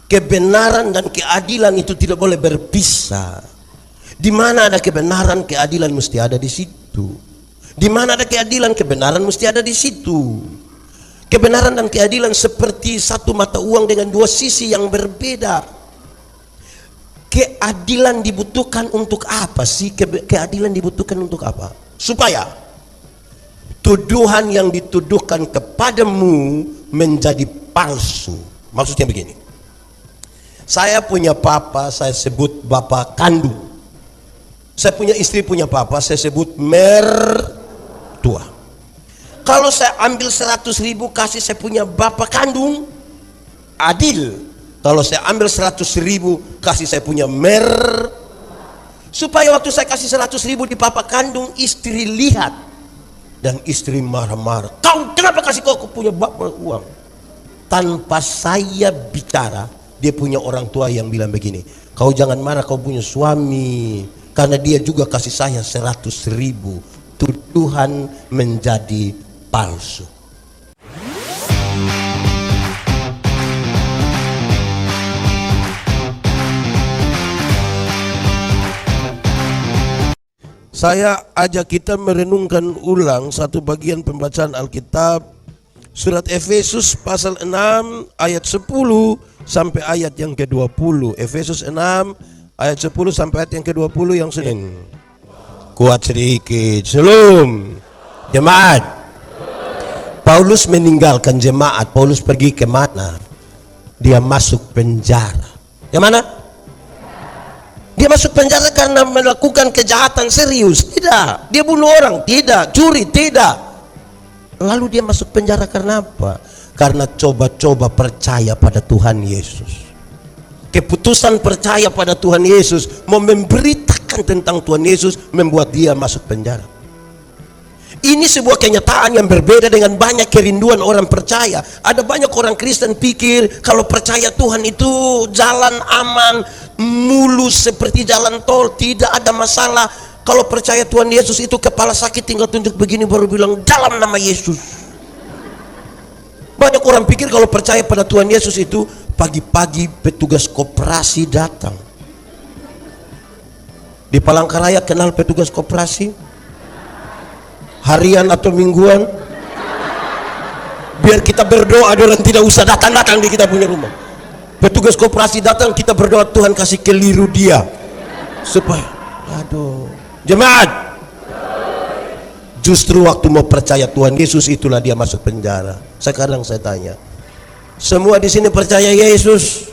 Kebenaran dan keadilan itu tidak boleh berpisah. Di mana ada kebenaran, keadilan mesti ada di situ. Di mana ada keadilan, kebenaran mesti ada di situ. Kebenaran dan keadilan seperti satu mata uang dengan dua sisi yang berbeda. Keadilan dibutuhkan untuk apa sih? Keadilan dibutuhkan untuk apa? Supaya tuduhan yang dituduhkan kepadamu menjadi palsu. Maksudnya begini. Saya punya papa, saya sebut bapak kandung. Saya punya istri, punya papa, saya sebut mertua. Kalau saya ambil 100.000 kasih saya punya bapak kandung, adil. Kalau saya ambil 100.000 kasih saya punya supaya waktu saya kasih 100.000 di papa kandung, istri lihat dan istri marah-marah. Kau kenapa kasih kau punya bapak uang? Tanpa saya bicara, dia punya orang tua yang bilang begini, kau jangan marah, kau punya suami, karena dia juga kasih saya 100.000. Tuduhan menjadi palsu. Saya ajak kita merenungkan ulang satu bagian pembacaan Alkitab, surat Efesus pasal 6 ayat 10 sampai ayat yang ke-20. Efesus 6 ayat 10 sampai ayat yang ke-20 yang Senin. Kuat sedikit. Shalom jemaat. Paulus meninggalkan jemaat. Paulus pergi ke mana? Dia masuk penjara. Yang mana? Dia masuk penjara karena melakukan kejahatan serius? Tidak. Dia bunuh orang? Tidak. Curi? Tidak. Lalu dia masuk penjara karena apa? Karena coba-coba percaya pada Tuhan Yesus. Keputusan percaya pada Tuhan Yesus, mau memberitakan tentang Tuhan Yesus, membuat dia masuk penjara. Ini sebuah kenyataan yang berbeda dengan banyak kerinduan orang percaya. Ada banyak orang Kristen pikir kalau percaya Tuhan itu jalan aman, mulus seperti jalan tol, tidak ada masalah. Kalau percaya Tuhan Yesus itu kepala sakit tinggal tunjuk begini baru bilang dalam nama Yesus. Banyak orang pikir kalau percaya pada Tuhan Yesus itu pagi-pagi petugas koperasi datang. Di Palangkaraya kenal petugas koperasi? Harian atau mingguan? Biar kita berdoa, orang tidak usah datang-datang di kita punya rumah. Petugas koperasi datang, kita berdoa Tuhan kasih keliru dia. Supaya, aduh, jemaat. Justru waktu mau percaya Tuhan Yesus itulah dia masuk penjara. Sekarang saya tanya, semua di sini percaya Yesus?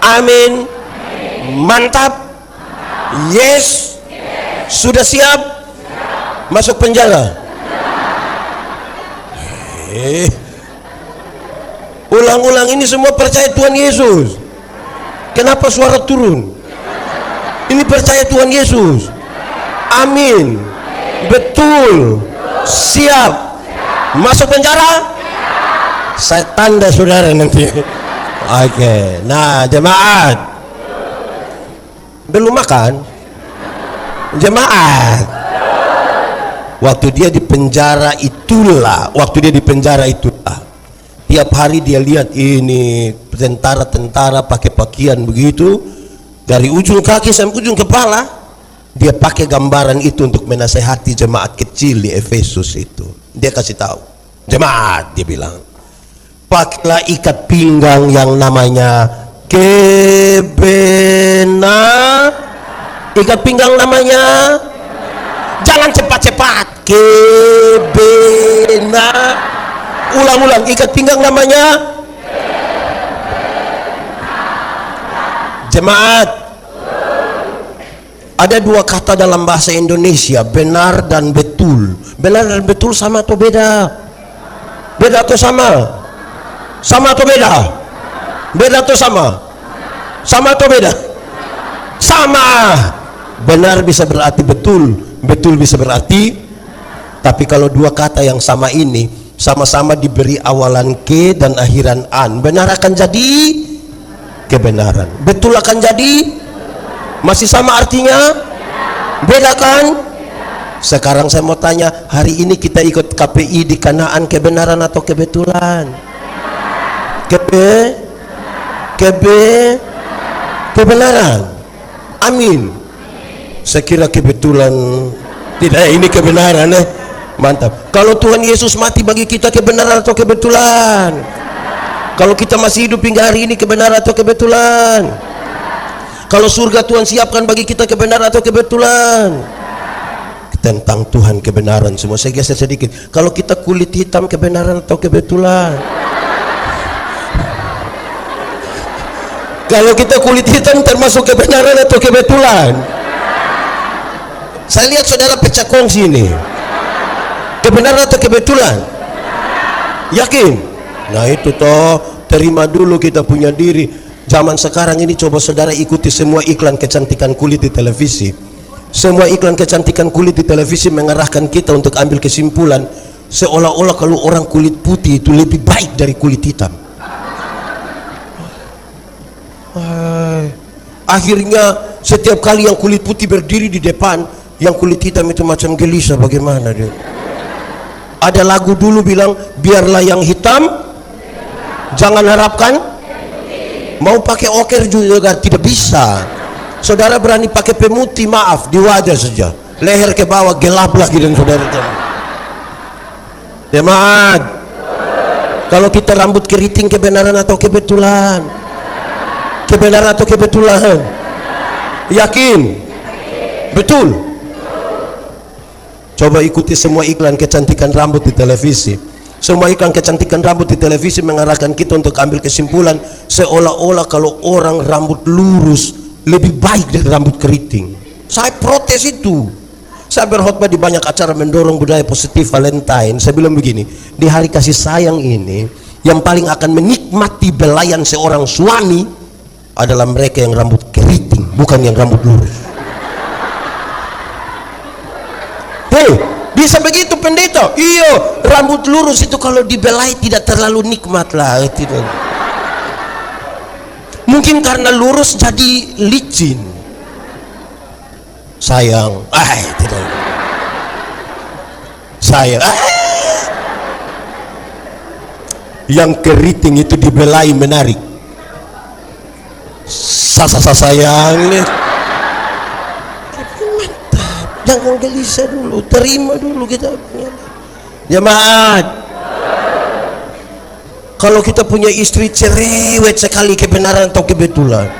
Amin. Mantap. Yes. Sudah siap masuk penjara? Ulang-ulang, ini semua percaya Tuhan Yesus. Kenapa suara turun? Ini percaya Tuhan Yesus. Amin. Betul. Siap masuk penjara? Saya tanda saudara nanti. Oke. Nah jemaat, belum makan? Jemaat, waktu dia di penjara itulah, tiap hari dia lihat ini tentara-tentara pakai pakaian begitu, dari ujung kaki sampai ujung kepala. Dia pakai gambaran itu untuk menasehati jemaat kecil di Efesus itu. Dia kasih tahu, jemaat, dia bilang, pakailah ikat pinggang yang namanya ikat pinggang namanya, jangan cepat-cepat, ulang-ulang, ikat pinggang namanya jemaat. Ada dua kata dalam bahasa Indonesia, benar dan betul. Benar dan betul sama atau beda? Beda atau sama? Sama atau beda? Beda atau sama? Sama atau beda? Sama. Benar bisa berarti betul, betul bisa berarti. Tapi kalau dua kata yang sama ini sama-sama diberi awalan ke dan akhiran an, benar akan jadi kebenaran, betul akan jadi masih sama artinya? Beda kan? Sekarang saya mau tanya, hari ini kita ikut KPI di Kanaan, kebenaran atau kebetulan? kebenaran. Amin. Saya kira kebetulan tidak, ini kebenaran. Mantap. Kalau Tuhan Yesus mati bagi kita, kebenaran atau kebetulan? Kalau kita masih hidup hingga hari ini, kebenaran atau kebetulan? Kalau surga Tuhan siapkan bagi kita, kebenaran atau kebetulan? Tentang Tuhan kebenaran semua. Saya geser sedikit. Kalau kita kulit hitam, kebenaran atau kebetulan? Kalau kita kulit hitam termasuk kebenaran atau kebetulan? Saya lihat saudara pecah kongsi ini. Kebenaran atau kebetulan? Yakin? Nah itu toh, terima dulu kita punya diri. Zaman sekarang ini coba saudara ikuti semua iklan kecantikan kulit di televisi. Semua iklan kecantikan kulit di televisi mengarahkan kita untuk ambil kesimpulan seolah-olah kalau orang kulit putih itu lebih baik dari kulit hitam. Akhirnya setiap kali yang kulit putih berdiri di depan, yang kulit hitam itu macam gelisah. Bagaimana dia? Ada lagu dulu bilang, biarlah yang hitam, jangan harapkan. Mau pakai oker juga tidak bisa. Saudara berani pakai pemutih, maaf, di wajah saja, leher ke bawah gelap lagi dan saudara. Jemaat, kalau kita rambut keriting, kebenaran atau kebetulan? Kebenaran atau kebetulan? Yakin? Betul? Coba ikuti semua iklan kecantikan rambut di televisi. Semua iklan kecantikan rambut di televisi mengarahkan kita untuk ambil kesimpulan seolah-olah kalau orang rambut lurus lebih baik dari rambut keriting. Saya protes itu. Saya berkhotbah di banyak acara mendorong budaya positif Valentine. Saya bilang begini, di hari kasih sayang ini, yang paling akan menikmati belayan seorang suami adalah mereka yang rambut keriting, bukan yang rambut lurus. Bisa begitu pendeta? Iya, rambut lurus itu kalau dibelai tidak terlalu nikmat lah. Tidak. Mungkin karena lurus jadi licin. Sayang, tidak. Sayang, yang keriting itu dibelai menarik. Sayang. Jangan gelisah dulu, terima dulu kita. Jemaat, kalau kita punya istri cerewet sekali, kebenaran atau kebetulan?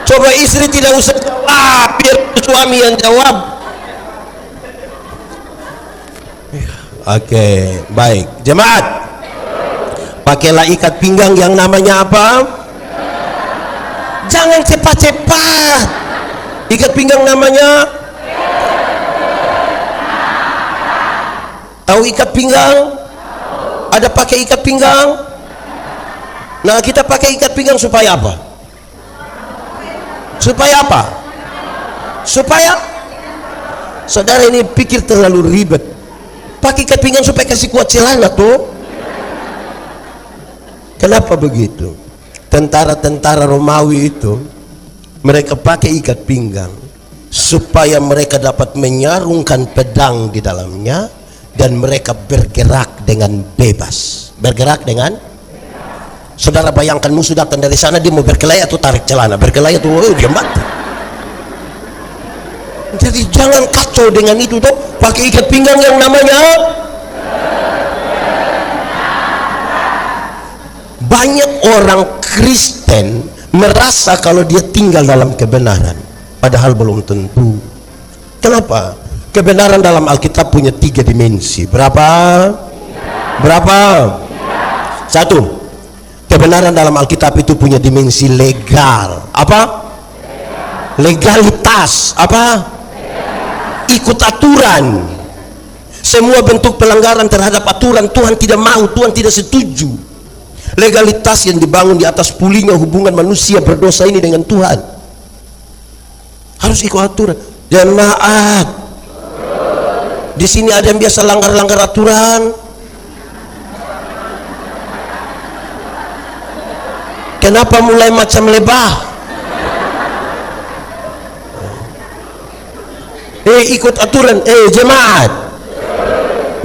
Coba istri tidak usah jawab, biar suami yang jawab. Oke, baik. Jemaat, pakailah ikat pinggang yang namanya apa? Jangan cepat-cepat. Ikat pinggang namanya? Tahu ikat pinggang? Ada pakai ikat pinggang? Nah, kita pakai ikat pinggang supaya apa? Supaya apa? Supaya saudara ini pikir terlalu ribet. Pakai ikat pinggang supaya kasih kuat celana tuh. Kenapa begitu? Tentara-tentara Romawi itu mereka pakai ikat pinggang supaya mereka dapat menyarungkan pedang di dalamnya dan mereka bergerak dengan bebas. Bergerak dengan, saudara bayangkan musuh datang dari sana, dia mau berkelahi atau tarik celana, berkelahi atau dia mati. Jadi jangan kacau dengan itu tuh. Pakai ikat pinggang yang namanya. Banyak orang Kristen merasa kalau dia tinggal dalam kebenaran, padahal belum tentu. Kenapa? Kebenaran dalam Alkitab punya 3 dimensi. Berapa? Berapa? 1. Kebenaran dalam Alkitab itu punya dimensi legal. Apa? Legalitas. Apa? Ikut aturan. Semua bentuk pelanggaran terhadap aturan Tuhan tidak mau, Tuhan tidak setuju. Legalitas yang dibangun di atas pulihnya hubungan manusia berdosa ini dengan Tuhan. Harus ikut aturan. Jemaat, di sini ada yang biasa langgar-langgar aturan. Kenapa mulai macam lebah? Ikut aturan. Jemaat,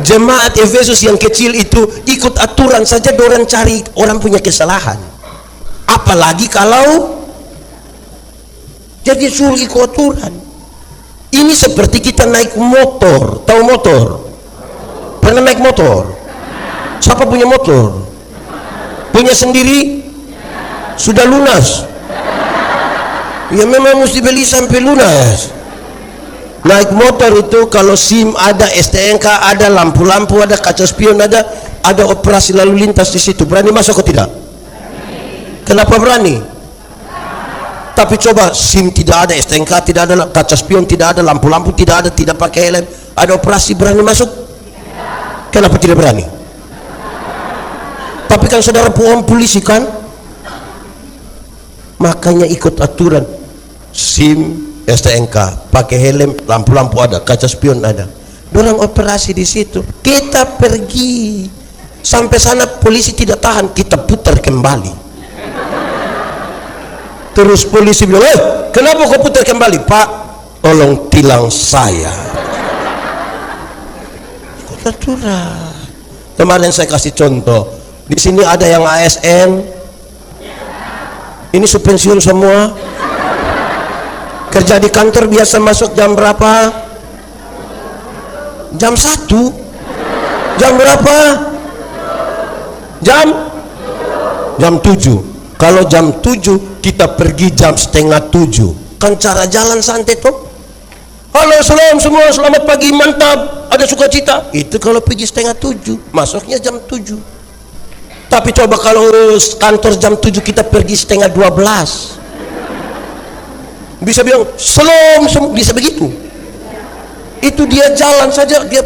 Jemaat Efesus yang kecil itu ikut aturan saja, dorang cari orang punya kesalahan, apalagi kalau jadi suruh ikut aturan. Ini seperti kita naik motor. Tahu motor? Pernah naik motor? Siapa punya motor? Punya sendiri? Sudah lunas? Ya memang mesti beli sampai lunas. Naik motor itu kalau SIM ada, STNK ada, lampu-lampu ada, kaca spion ada operasi lalu lintas di situ. Berani masuk atau tidak? Kenapa berani? Tapi coba SIM tidak ada, STNK tidak ada, kaca spion tidak ada, lampu-lampu tidak ada, tidak pakai helm, ada operasi, berani masuk? Kenapa tidak berani? Tapi kan saudara polisi kan? Makanya ikut aturan. SIM, STNK, pakai helm, lampu-lampu ada, kaca spion ada. Dorang operasi di situ. Kita pergi sampai sana, polisi tidak tahan, kita putar kembali. Terus polisi bilang, kenapa kau putar kembali? Pak, tolong tilang saya. Ikut aturan. Kemarin saya kasih contoh. Di sini ada yang ASN. Ini pensiun semua. Kerja di kantor biasa masuk jam berapa? Jam 1. Jam berapa? Jam 7. Kalau jam 7 kita pergi jam setengah 7. Kan cara jalan santai tuh. Halo, salam semua, selamat pagi, mantap, ada sukacita. Itu kalau pergi setengah 7, masuknya jam 7. Tapi coba kalau kantor jam 7 kita pergi setengah 12, bisa bilang salam, bisa begitu. Itu dia jalan saja, dia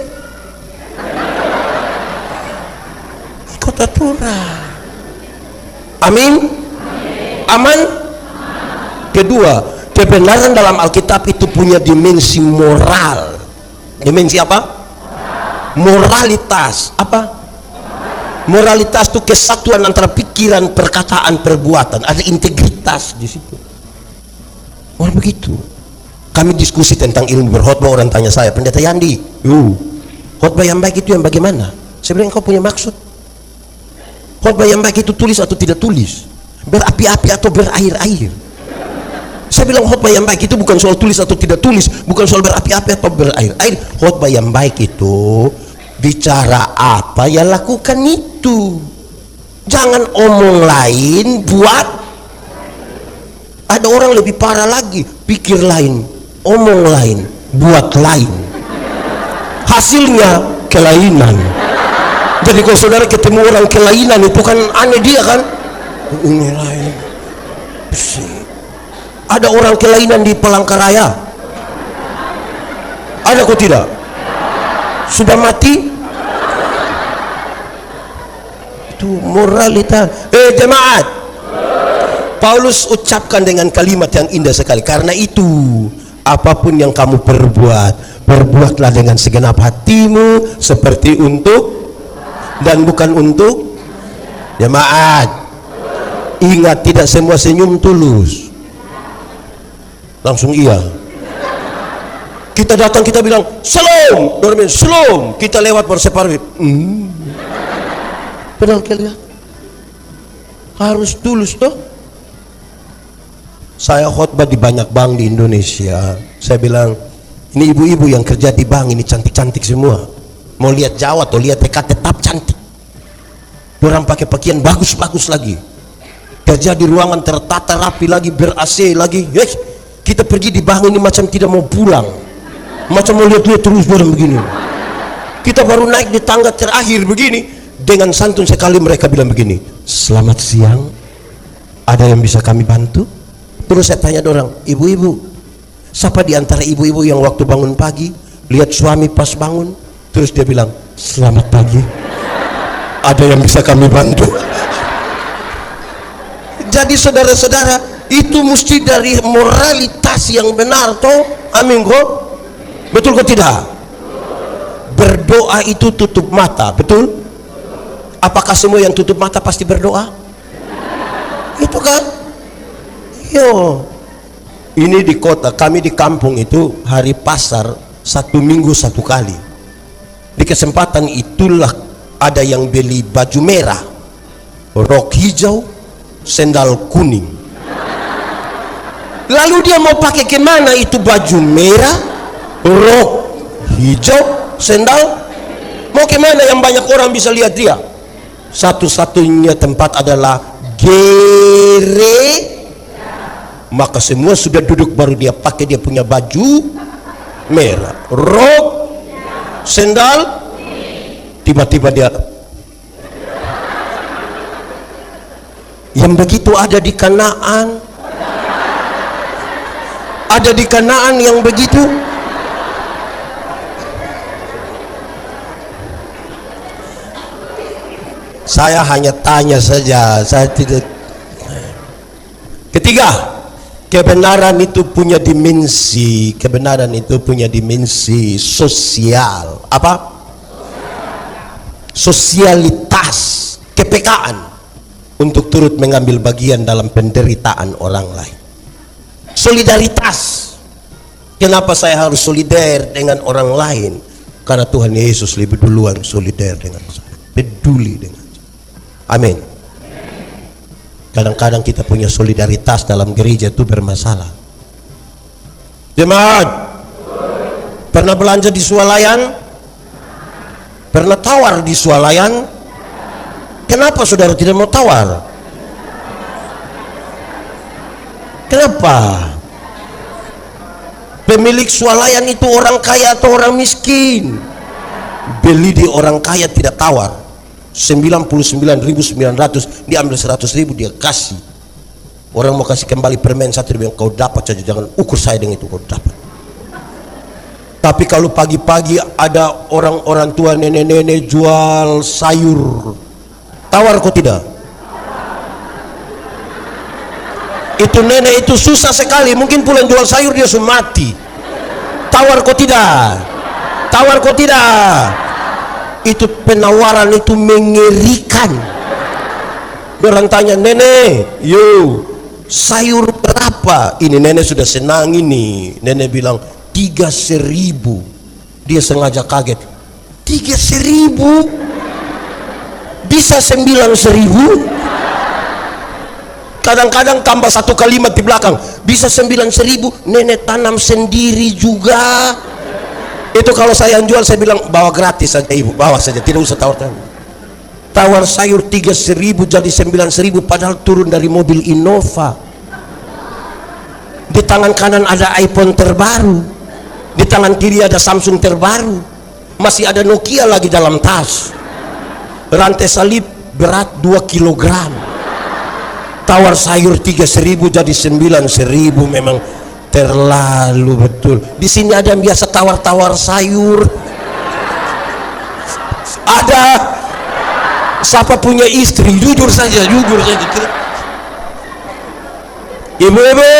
ikut aturan. Amin. Aman. Kedua, kebenaran dalam Alkitab itu punya dimensi moral. Dimensi apa? Moralitas. Apa? Moralitas itu kesatuan antara pikiran, perkataan, perbuatan. Ada integritas di situ. Orang begitu. Kami diskusi tentang ilmu berkhotbah, orang tanya saya, Pendeta Yandi, khotbah yang baik itu yang bagaimana? Saya bilang, kau punya maksud? Khotbah yang baik itu tulis atau tidak tulis? Berapi-api atau berair-air? Saya bilang khotbah yang baik itu bukan soal tulis atau tidak tulis, bukan soal berapi-api atau berair-air. Khotbah yang baik itu bicara apa ya lakukan itu. Jangan omong lain buat. Ada orang lebih parah lagi, pikir lain, omong lain, buat lain. Hasilnya kelainan. Jadi kalau saudara ketemu orang kelainan itu kan aneh dia kan. Ini lain. Ada orang kelainan di Palangkaraya? Ada kok tidak? Sudah mati? Itu moralitas. Jemaat, Paulus ucapkan dengan kalimat yang indah sekali. Karena itu, apapun yang kamu perbuat, perbuatlah dengan segenap hatimu, seperti untuk dan bukan untuk. Jemaat, ingat, tidak semua senyum tulus. Langsung iya. Kita datang, kita bilang salam, dormen salam, kita lewat berseparuh. Padahal kalian harus tulus toh. Saya khotbah di banyak bank di Indonesia. Saya bilang, ini ibu-ibu yang kerja di bank ini cantik-cantik semua. Mau lihat Jawa atau lihat TK tetap cantik. Orang pakai pakaian bagus-bagus lagi. Kerja di ruangan tertata rapi lagi, ber-AC lagi. Kita pergi di bank ini macam tidak mau pulang, macam mau lihat-lihat terus barang begini. Kita baru naik di tangga terakhir begini, dengan santun sekali mereka bilang begini, selamat siang, ada yang bisa kami bantu? Terus saya tanya orang, ibu-ibu, siapa di antara ibu-ibu yang waktu bangun pagi lihat suami pas bangun, terus dia bilang selamat pagi, ada yang bisa kami bantu? Jadi saudara-saudara, itu mesti dari moralitas yang benar toh. Amin kok? Betul kok tidak? Berdoa itu tutup mata, betul? Apakah semua yang tutup mata pasti berdoa? Itu kan? Yo, ini di kota, kami di kampung itu hari pasar 1 minggu 1 kali. Di kesempatan itulah ada yang beli baju merah, rok hijau, sendal kuning. Lalu dia mau pakai kemana itu baju merah, rok hijau, sendal? Mau kemana yang banyak orang bisa lihat dia? Satu-satunya tempat adalah maka semua sudah duduk, baru dia pakai dia punya baju merah, rok, sendal. Tiba-tiba dia, yang begitu ada di Kanaan, ada di Kanaan yang begitu. Saya hanya tanya saja, saya tidak. Ketiga, kebenaran itu punya dimensi, kebenaran itu punya dimensi sosial. Apa? Sosialitas, kepekaan untuk turut mengambil bagian dalam penderitaan orang lain. Solidaritas. Kenapa saya harus solider dengan orang lain? Karena Tuhan Yesus lebih duluan solider dengan saya, peduli dengan saya. Amin. Kadang-kadang kita punya solidaritas dalam gereja itu bermasalah. Jemaat, pernah belanja di swalayan? Pernah tawar di swalayan? Kenapa saudara tidak mau tawar? Kenapa? Pemilik swalayan itu orang kaya atau orang miskin? Beli di orang kaya tidak tawar. 99.900, diambil 100.000 dia kasih. Orang mau kasih kembali permen satu, dia bilang kau dapat saja, jangan ukur saya dengan itu, kau dapat. Tapi kalau pagi-pagi ada orang-orang tua, nenek-nenek jual sayur, tawar kok tidak? Itu nenek itu susah sekali, mungkin pulang jual sayur dia sudah mati. Tawar kok tidak? Tawar kok tidak? Itu penawaran itu mengerikan. Orang tanya, nenek, yo sayur berapa? Ini nenek sudah senang ini. Nenek bilang 3.000. Dia sengaja kaget. 3.000 bisa 9.000. Kadang-kadang tambah satu kalimat di belakang, bisa 9.000. Nenek tanam sendiri juga. Itu kalau saya yang jual, saya bilang bawa gratis saja ibu, bawa saja, tidak usah tawar-tawar. Tawar sayur 3.000 jadi 9.000, padahal turun dari mobil Innova. Di tangan kanan ada iPhone terbaru, di tangan kiri ada Samsung terbaru, masih ada Nokia lagi dalam tas. Rantai salib berat 2 kilogram. Tawar sayur 3.000 jadi 9.000, memang terlalu betul. Di sini ada yang biasa tawar-tawar sayur? Ada? Siapa punya istri? Jujur saja, jujur saja. Ibu-ibu,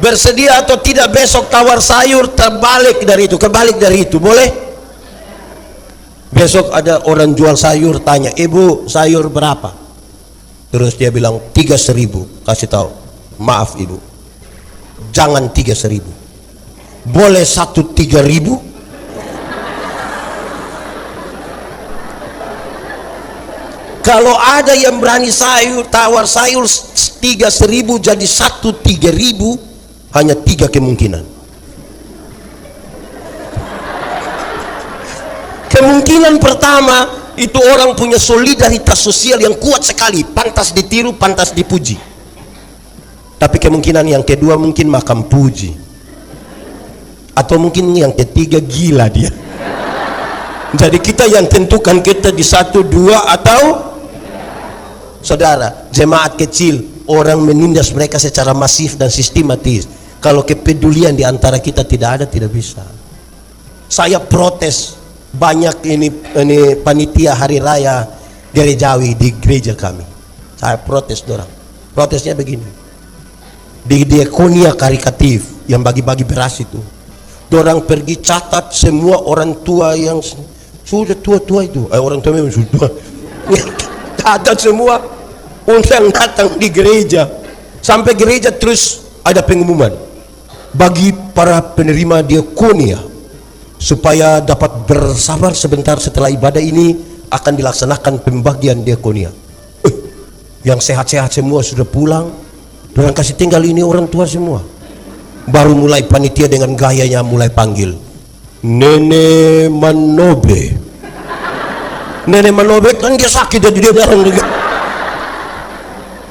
bersedia atau tidak besok tawar sayur terbalik dari itu, kebalik dari itu, boleh? Besok ada orang jual sayur, tanya, ibu sayur berapa? Terus dia bilang 3.000. Kasih tahu, maaf ibu, jangan 3.000, boleh 3.000. Kalau ada yang berani tawar sayur 3.000 jadi 3.000, hanya 3 kemungkinan. Kemungkinan pertama, itu orang punya solidaritas sosial yang kuat sekali, pantas ditiru, pantas dipuji. Tapi kemungkinan yang kedua mungkin makam puji, atau mungkin yang ketiga gila dia. Jadi kita yang tentukan kita di 1, 2 atau. Saudara, jemaat kecil, orang menindas mereka secara masif dan sistematis. Kalau kepedulian di antara kita tidak ada, tidak bisa. Saya protes banyak ini panitia hari raya gerejawi di gereja kami. Saya protes dorang. Protesnya begini, di diakonia karitatif yang bagi-bagi beras itu, dorang pergi catat semua orang tua yang sudah tua-tua itu, orang tua memang sudah tua. Catat semua yang datang di gereja. Sampai gereja terus ada pengumuman bagi para penerima diakonia, supaya dapat bersabar sebentar setelah ibadah ini akan dilaksanakan pembagian diakonia. Yang sehat-sehat semua sudah pulang, orang kasih tinggal ini orang tua semua. Baru mulai panitia dengan gayanya mulai panggil Nenek Manobe. Nenek Manobe kan dia sakit, jadi dia jarang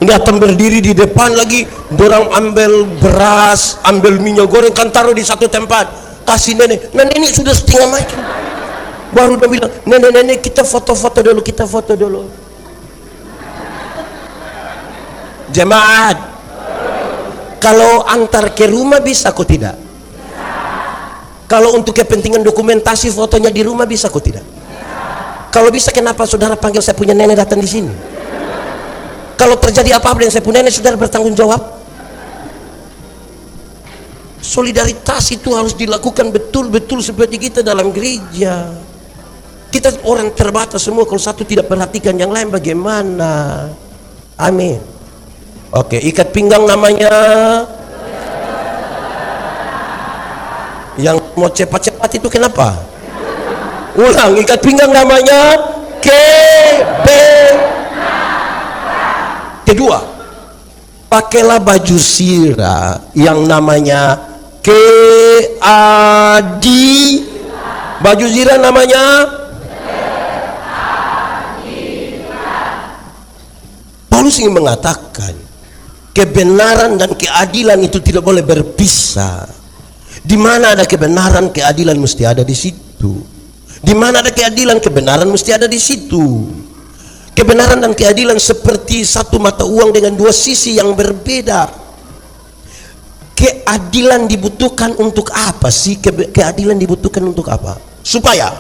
datang berdiri di depan lagi. Dorang ambil beras, ambil minyak goreng, kan taruh di satu tempat, kasih nenek. Nenek ini sudah setengah mati. Baru dia bilang, nenek kita foto-foto dulu, kita foto dulu. Jemaat, kalau antar ke rumah bisa kok tidak? Kalau untuk kepentingan dokumentasi fotonya di rumah bisa kok tidak? Kalau bisa, kenapa saudara panggil saya punya nenek datang di sini? Kalau terjadi apa-apa dengan saya punya nenek, saudara bertanggung jawab. Solidaritas itu harus dilakukan betul-betul seperti kita dalam gereja. Kita orang terbatas semua, kalau satu tidak perhatikan yang lain bagaimana? Amin. Oke, ikat pinggang namanya. Yang mau cepat-cepat itu kenapa? Ulang, ikat pinggang namanya Kedua, pakailah baju sirah yang namanya baju sirah namanya Paulus ingin mengatakan kebenaran dan keadilan itu tidak boleh berpisah. Di mana ada kebenaran, keadilan mesti ada di situ. Di mana ada keadilan, kebenaran mesti ada di situ. Kebenaran dan keadilan seperti satu mata uang dengan dua sisi yang berbeda. Keadilan dibutuhkan untuk apa sih? Keadilan dibutuhkan untuk apa? Supaya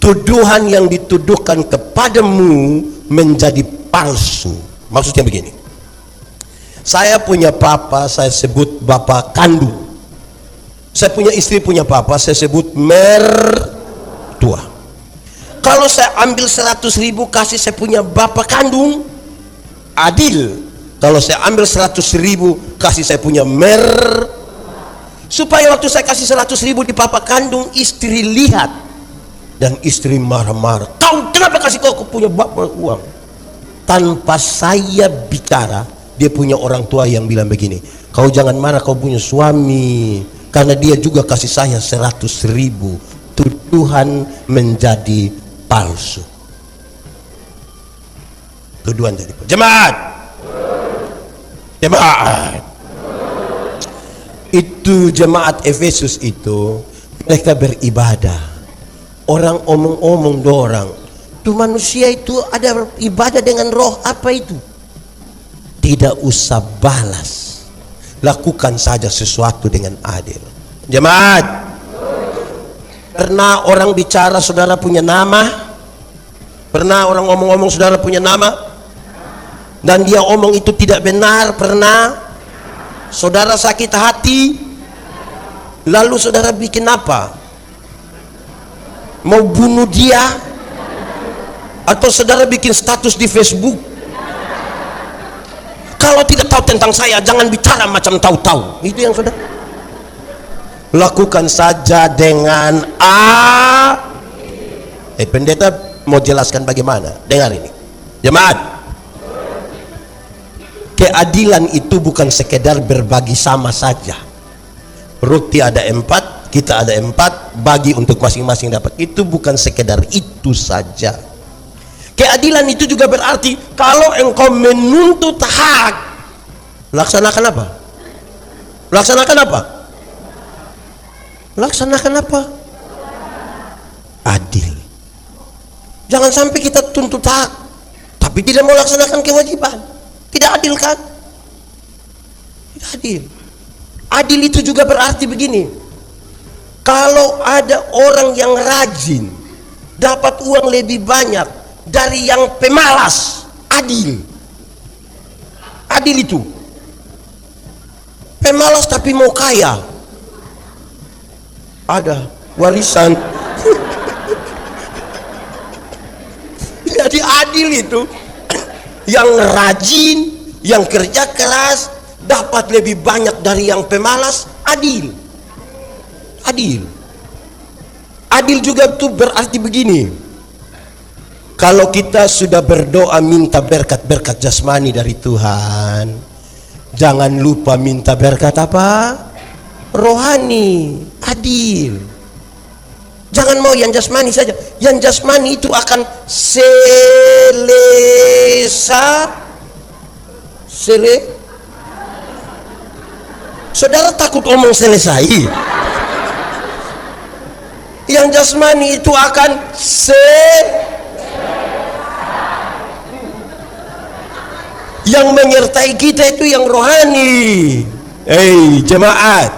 tuduhan yang dituduhkan kepadamu menjadi palsu. Maksudnya begini, saya punya papa, saya sebut bapak kandung. Saya punya istri, punya papa, saya sebut mertua. Kalau saya ambil 100.000 kasih saya punya bapak kandung, adil. Kalau saya ambil 100.000 kasih saya punya supaya waktu saya kasih 100.000 di bapak kandung, istri lihat dan istri marah-marah. Kau kenapa kasih kau punya bapak uang? Tanpa saya bicara, dia punya orang tua yang bilang begini, kau jangan marah, kau punya suami, karena dia juga kasih saya 100.000. Tuduhan menjadi palsu. Tuduhan jadi palsu. Jemaat itu, jemaat Efesus itu mereka beribadah. Orang omong-omong dorang tuh, manusia itu ada ibadah dengan roh. Apa itu? Tidak usah balas, lakukan saja sesuatu dengan adil. Jemaat, pernah orang bicara saudara punya nama? Pernah orang ngomong-ngomong saudara punya nama dan dia omong itu tidak benar? Pernah saudara sakit hati, lalu saudara bikin apa? Mau bunuh dia? Atau saudara bikin status di Facebook, kalau tidak tahu tentang saya jangan bicara macam tahu-tahu? Itu yang saudara lakukan saja dengan pendeta mau jelaskan bagaimana. Dengar ini, jemaat. Keadilan itu bukan sekedar berbagi sama saja. Roti ada 4, kita ada 4, bagi untuk masing-masing dapat. Itu bukan sekedar itu saja. Keadilan itu juga berarti kalau engkau menuntut hak, laksanakan apa? Laksanakan apa? Laksanakan apa? Adil. Jangan sampai kita tuntut hak tapi tidak mau laksanakan kewajiban. Tidak adil kan? Tidak adil. Adil itu juga berarti begini, kalau ada orang yang rajin dapat uang lebih banyak dari yang pemalas, adil. Adil itu pemalas tapi mau kaya, ada warisan. Jadi adil itu yang rajin, yang kerja keras dapat lebih banyak dari yang pemalas. Adil. Adil. Adil juga itu berarti begini. Kalau kita sudah berdoa minta berkat-berkat jasmani dari Tuhan, jangan lupa minta berkat apa? Rohani, adil. Jangan mau yang jasmani saja. Yang jasmani itu akan Saudara takut omong selesai. Yang jasmani itu akan yang menyertai kita itu yang rohani. Jemaat,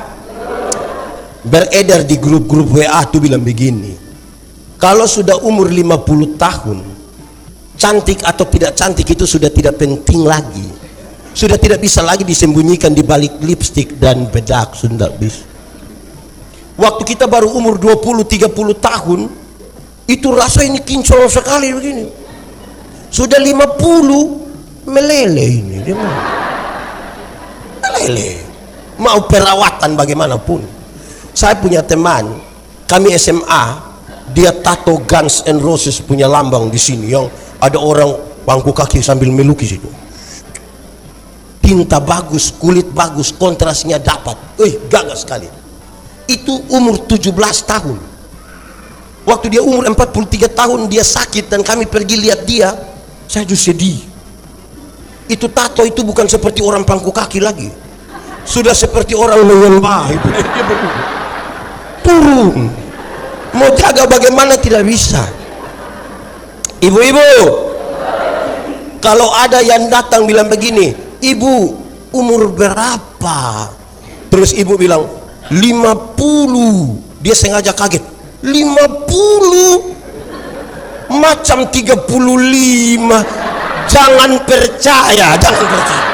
beredar di grup-grup WA tuh bilang begini, kalau sudah umur 50 tahun, cantik atau tidak cantik itu sudah tidak penting lagi, sudah tidak bisa lagi disembunyikan di balik lipstik dan bedak, sudah bisa. Waktu kita baru umur 20-30 tahun, itu rasa ini kinclong sekali begini. Sudah 50, meleleh ini, dia meleleh, mau perawatan bagaimanapun. Saya punya teman, kami SMA, dia tato Guns N' Roses punya lambang di sini, yang ada orang bangku kaki sambil melukis itu. Tinta bagus, kulit bagus, kontrasnya dapat, gagah sekali. Itu umur 17 tahun. Waktu dia umur 43 tahun dia sakit dan kami pergi lihat dia, saya juga sedih. Itu tato itu bukan seperti orang pangku kaki lagi, sudah seperti orang menyembah itu. Dia turun, mau jaga bagaimana tidak bisa. Ibu-ibu, kalau ada yang datang bilang begini, ibu umur berapa? Terus ibu bilang 50, dia sengaja kaget. 50 macam 35. Jangan percaya, jangan percaya.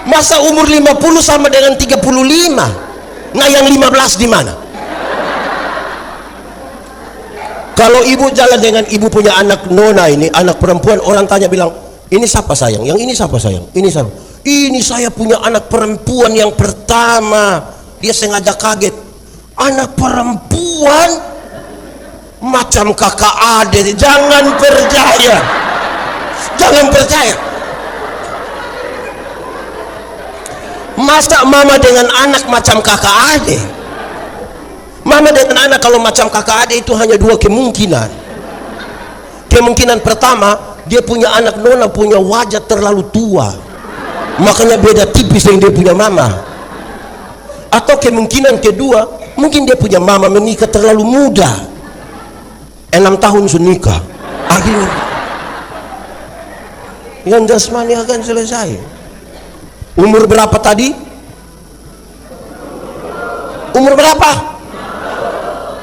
Masa umur 50 sama dengan 35? Nah, yang 15 di mana? Kalau ibu jalan dengan ibu punya anak nona ini, anak perempuan, orang tanya bilang, ini siapa sayang? Yang ini siapa sayang? Ini siapa? Ini saya punya anak perempuan yang pertama. Dia sengaja kaget. Anak perempuan macam kakak adik. Jangan percaya, jangan percaya. Masa mama dengan anak macam kakak adik? Mama dengan anak kalau macam kakak adik itu hanya dua kemungkinan. Kemungkinan pertama, dia punya anak nona punya wajah terlalu tua, makanya beda tipis dengan dia punya mama. Atau kemungkinan kedua, mungkin dia punya mama menikah terlalu muda, 6 tahun sudah nikah. Akhirnya yang jasmani akan selesai. Umur berapa tadi? Umur berapa?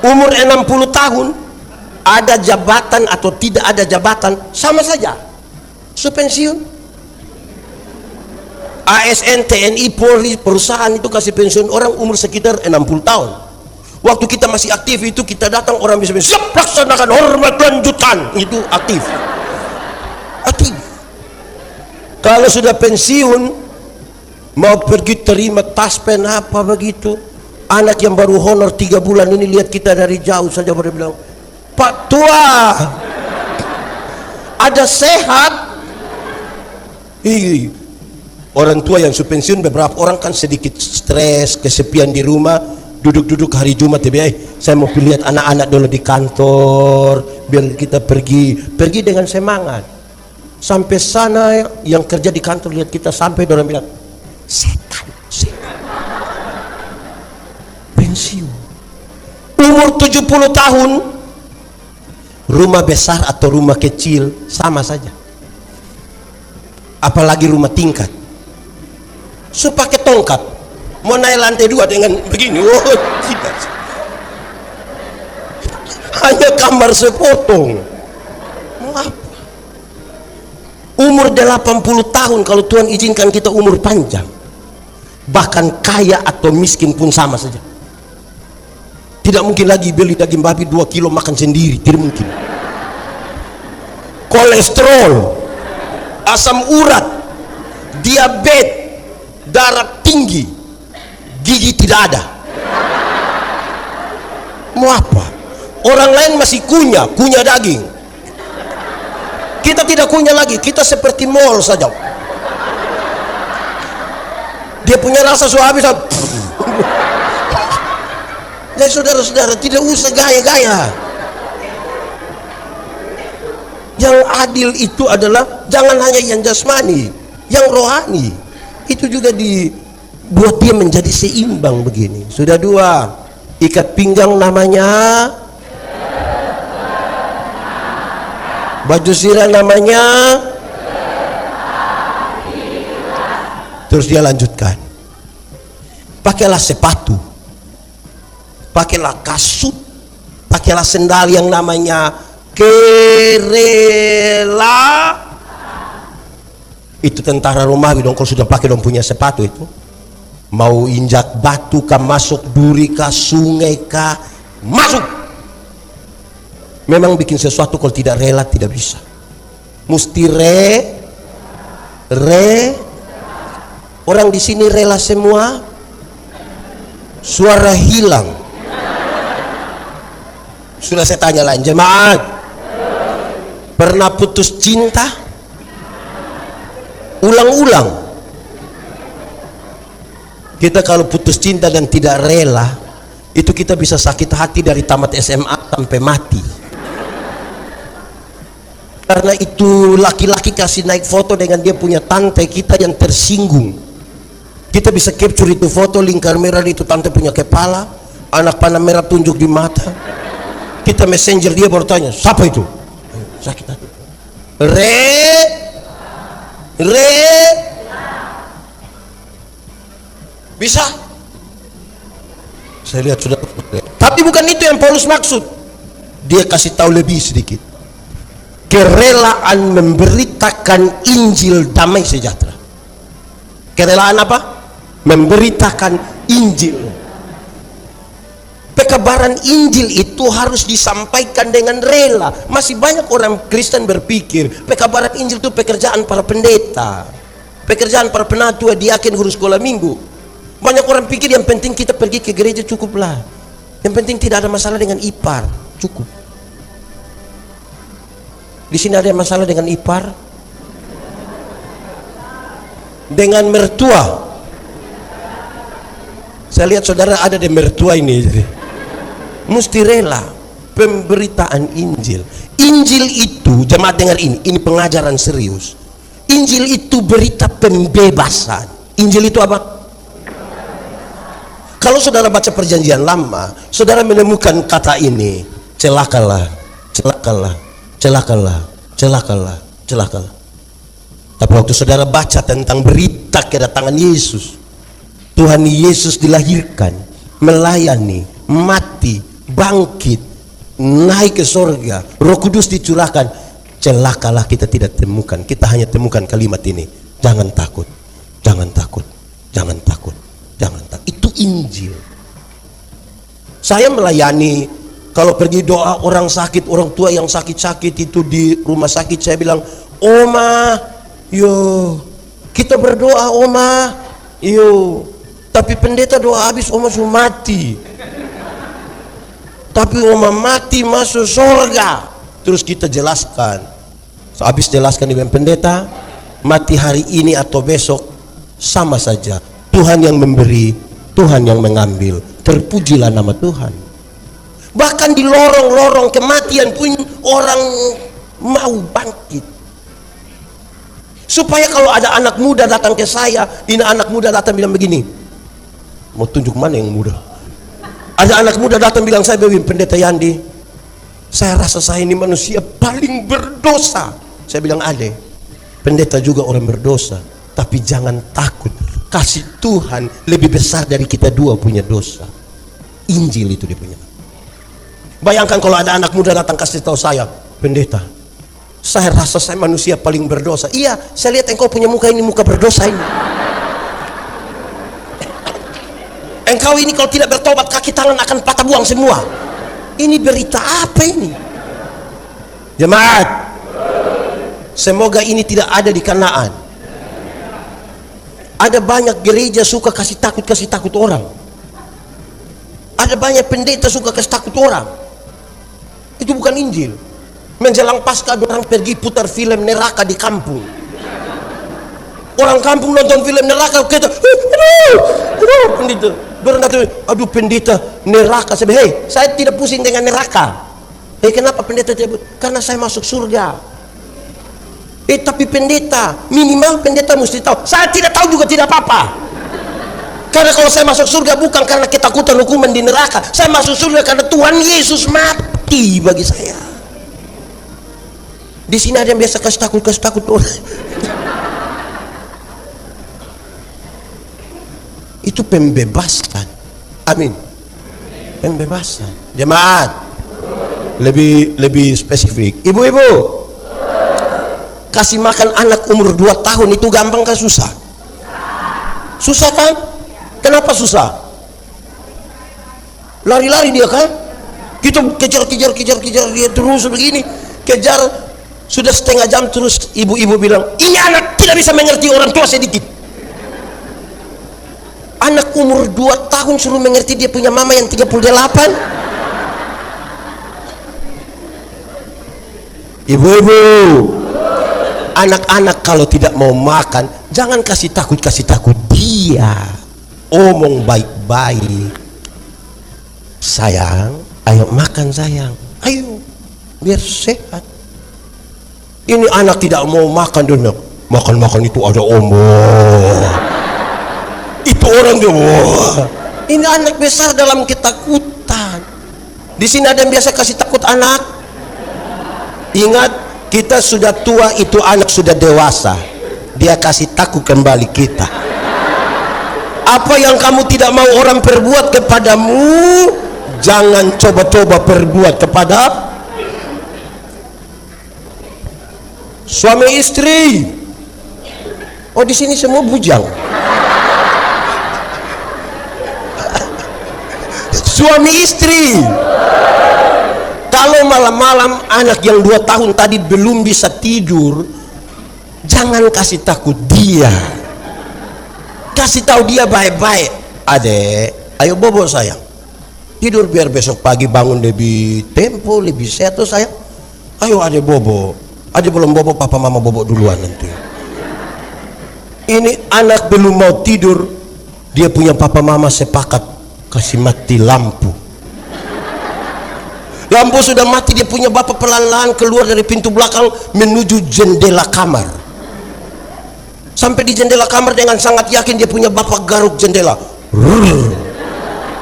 Umur 60 tahun. Ada jabatan atau tidak ada jabatan, sama saja. Pensiun. ASN, TNI, Polri, perusahaan itu kasih pensiun orang umur sekitar 60 tahun. Waktu kita masih aktif itu kita datang, orang bisa siap laksanakan hormat lanjutan, itu aktif. Aktif. Kalau sudah pensiun, mau pergi terima taspen apa begitu, anak yang baru honor 3 bulan ini lihat kita dari jauh saja baru bilang, Pak tua, ada sehat? Orang tua yang sudah pensiun, beberapa orang kan sedikit stres, kesepian di rumah, duduk-duduk hari Jumat, saya mau lihat anak-anak dulu di kantor, biar kita pergi dengan semangat. Sampai sana yang kerja di kantor lihat kita, sampai orang bilang, setan. Pensiun. Umur 70 tahun, rumah besar atau rumah kecil sama saja. Apalagi rumah tingkat. Pakai tongkat, mau naik lantai 2 dengan begini, tidak. Hanya kamar sepotong. Mau apa? Umur 80 tahun, kalau Tuhan izinkan kita umur panjang, bahkan kaya atau miskin pun sama saja. Tidak mungkin lagi beli daging babi 2 kilo makan sendiri, tidak mungkin. Kolesterol, asam urat, diabetes, darah tinggi, gigi tidak ada. Mau apa? Orang lain masih kunyah daging. Kita tidak kunyah lagi, kita seperti mall saja. Dia punya rasa sudah habis. Jadi saudara-saudara, tidak usah gaya-gaya. Yang adil itu adalah jangan hanya yang jasmani, yang rohani. Itu juga dibuat dia menjadi seimbang begini. Sudah dua, ikat pinggang namanya, baju sirah namanya. Terus dia lanjutkan, pakailah sepatu, pakailah kasut, pakailah sendal yang namanya kerela. Itu tentara Romawi dong, kalau sudah pakai dong punya sepatu itu, mau injak batu kah, masuk duri kah, sungai kah, masuk. Memang bikin sesuatu kalau tidak rela tidak bisa. Mesti orang di sini rela semua. Suara hilang. Sudah saya tanya lain jemaat, pernah putus cinta? Ulang-ulang. Kita kalau putus cinta dan tidak rela, itu kita bisa sakit hati dari tamat SMA sampai mati. Karena itu laki-laki kasih naik foto dengan dia punya tante, kita yang tersinggung. Kita bisa capture itu foto, lingkar merah itu tante punya kepala, anak panah merah tunjuk di mata. Kita messenger dia baru tanya, siapa itu? Sakit hati. Bisa? Saya lihat sudah. Tapi bukan itu yang Paulus maksud. Dia kasih tahu lebih sedikit. Kerelaan memberitakan Injil damai sejahtera. Kerelaan apa? Memberitakan Injil. Pekabaran Injil itu harus disampaikan dengan rela. Masih banyak orang Kristen berpikir pekabaran Injil itu pekerjaan para pendeta, pekerjaan para penatua, diaken, guru sekolah minggu. Banyak orang pikir yang penting kita pergi ke gereja cukuplah. Yang penting tidak ada masalah dengan ipar, cukup. Di sini ada masalah dengan ipar, dengan mertua. Saya lihat saudara ada di mertua ini, jadi mesti rela pemberitaan Injil. Injil itu, jemaat dengar ini pengajaran serius. Injil itu berita pembebasan. Injil itu apa? Kalau saudara baca perjanjian lama, saudara menemukan kata ini, celakalah, celakalah, celakalah, celakalah, celakalah. Tapi waktu saudara baca tentang berita kedatangan Yesus, Tuhan Yesus dilahirkan, melayani, mati, bangkit, naik ke sorga, Roh Kudus dicurahkan, celakalah kita tidak temukan. Kita hanya temukan kalimat ini, jangan takut, jangan takut, jangan takut, jangan takut. Itu Injil. Saya melayani, kalau pergi doa orang sakit, orang tua yang sakit-sakit itu di rumah sakit, saya bilang, Oma, yo, kita berdoa Oma, yo. Tapi pendeta doa habis Oma sudah mati. Tapi Oma mati masuk surga. Terus kita jelaskan. Habis jelaskan dengan pendeta, mati hari ini atau besok sama saja. Tuhan yang memberi, Tuhan yang mengambil. Terpujilah nama Tuhan. Bahkan di lorong-lorong kematian pun orang mau bangkit. Supaya kalau ada anak muda datang ke saya, ini anak muda datang bilang begini, mau tunjuk mana yang muda? Ada anak muda datang bilang, saya Bewi, pendeta Yandi, saya rasa saya ini manusia paling berdosa. Saya bilang, ade, pendeta juga orang berdosa, tapi jangan takut, kasih Tuhan lebih besar dari kita dua punya dosa. Injil itu dia punya. Bayangkan kalau ada anak muda datang kasih tahu saya, pendeta, saya rasa saya manusia paling berdosa. Iya, saya lihat engkau punya muka ini, muka berdosa ini. Engkau ini kalau tidak bertobat, kaki tangan akan patah buang semua. Ini berita apa ini? Jemaat, semoga ini tidak ada di Kanaan. Ada banyak gereja suka kasih takut orang. Ada banyak pendeta suka kasih takut orang. Itu bukan Injil. Menjelang Paskah orang pergi putar film neraka di kampung. Orang kampung nonton film neraka, kita, aduh, pendeta. Orang kata, aduh pendeta neraka. Saya tidak pusing dengan neraka. Kenapa pendeta tidak? Karena saya masuk surga. Tapi pendeta, minimal pendeta mesti tahu. Saya tidak tahu juga tidak apa-apa. Karena kalau saya masuk surga bukan karena ketakutan hukuman di neraka. Saya masuk surga karena Tuhan Yesus mati bagi saya. Di sini ada yang biasa kasih takut orang. Itu pembebasan. Amin. Pembebasan. Jemaat. Lebih spesifik. Ibu-ibu, kasih makan anak umur 2 tahun itu gampang kan susah? Susah kan? Kenapa susah? Lari-lari dia kan? Kita kejar dia terus begini. Kejar sudah setengah jam terus ibu-ibu bilang, ini anak tidak bisa mengerti orang tua sedikit. Anak umur 2 tahun suruh mengerti dia punya mama yang 38. Ibu-ibu, anak-anak kalau tidak mau makan, jangan kasih takut dia. Omong baik-baik. Sayang, ayo makan sayang. Ayo, biar sehat. Ini anak tidak mau makan dulu. Makan itu ada omong. Itu orang dia. Wah. Ini anak besar dalam ketakutan. Di sini ada yang biasa kasih takut anak. Ingat, kita sudah tua, itu anak sudah dewasa. Dia kasih takut kembali kita. Apa yang kamu tidak mau orang perbuat kepadamu, jangan coba-coba perbuat kepada suami istri. Oh, di sini semua bujang. Suami istri. Kalau malam-malam anak yang 2 tahun tadi belum bisa tidur, jangan kasih takut dia. Kasih tahu dia baik-baik. Adek, ayo bobo sayang. Tidur biar besok pagi bangun lebih tempo, lebih sehat tuh sayang. Ayo adek bobo. Adek belum bobo, papa mama bobo duluan nanti. Ini anak belum mau tidur, dia punya papa mama sepakat kasih mati lampu. Lampu sudah mati, dia punya bapak pelan-pelan keluar dari pintu belakang menuju jendela kamar. Sampai di jendela kamar dengan sangat yakin dia punya bapak garuk jendela.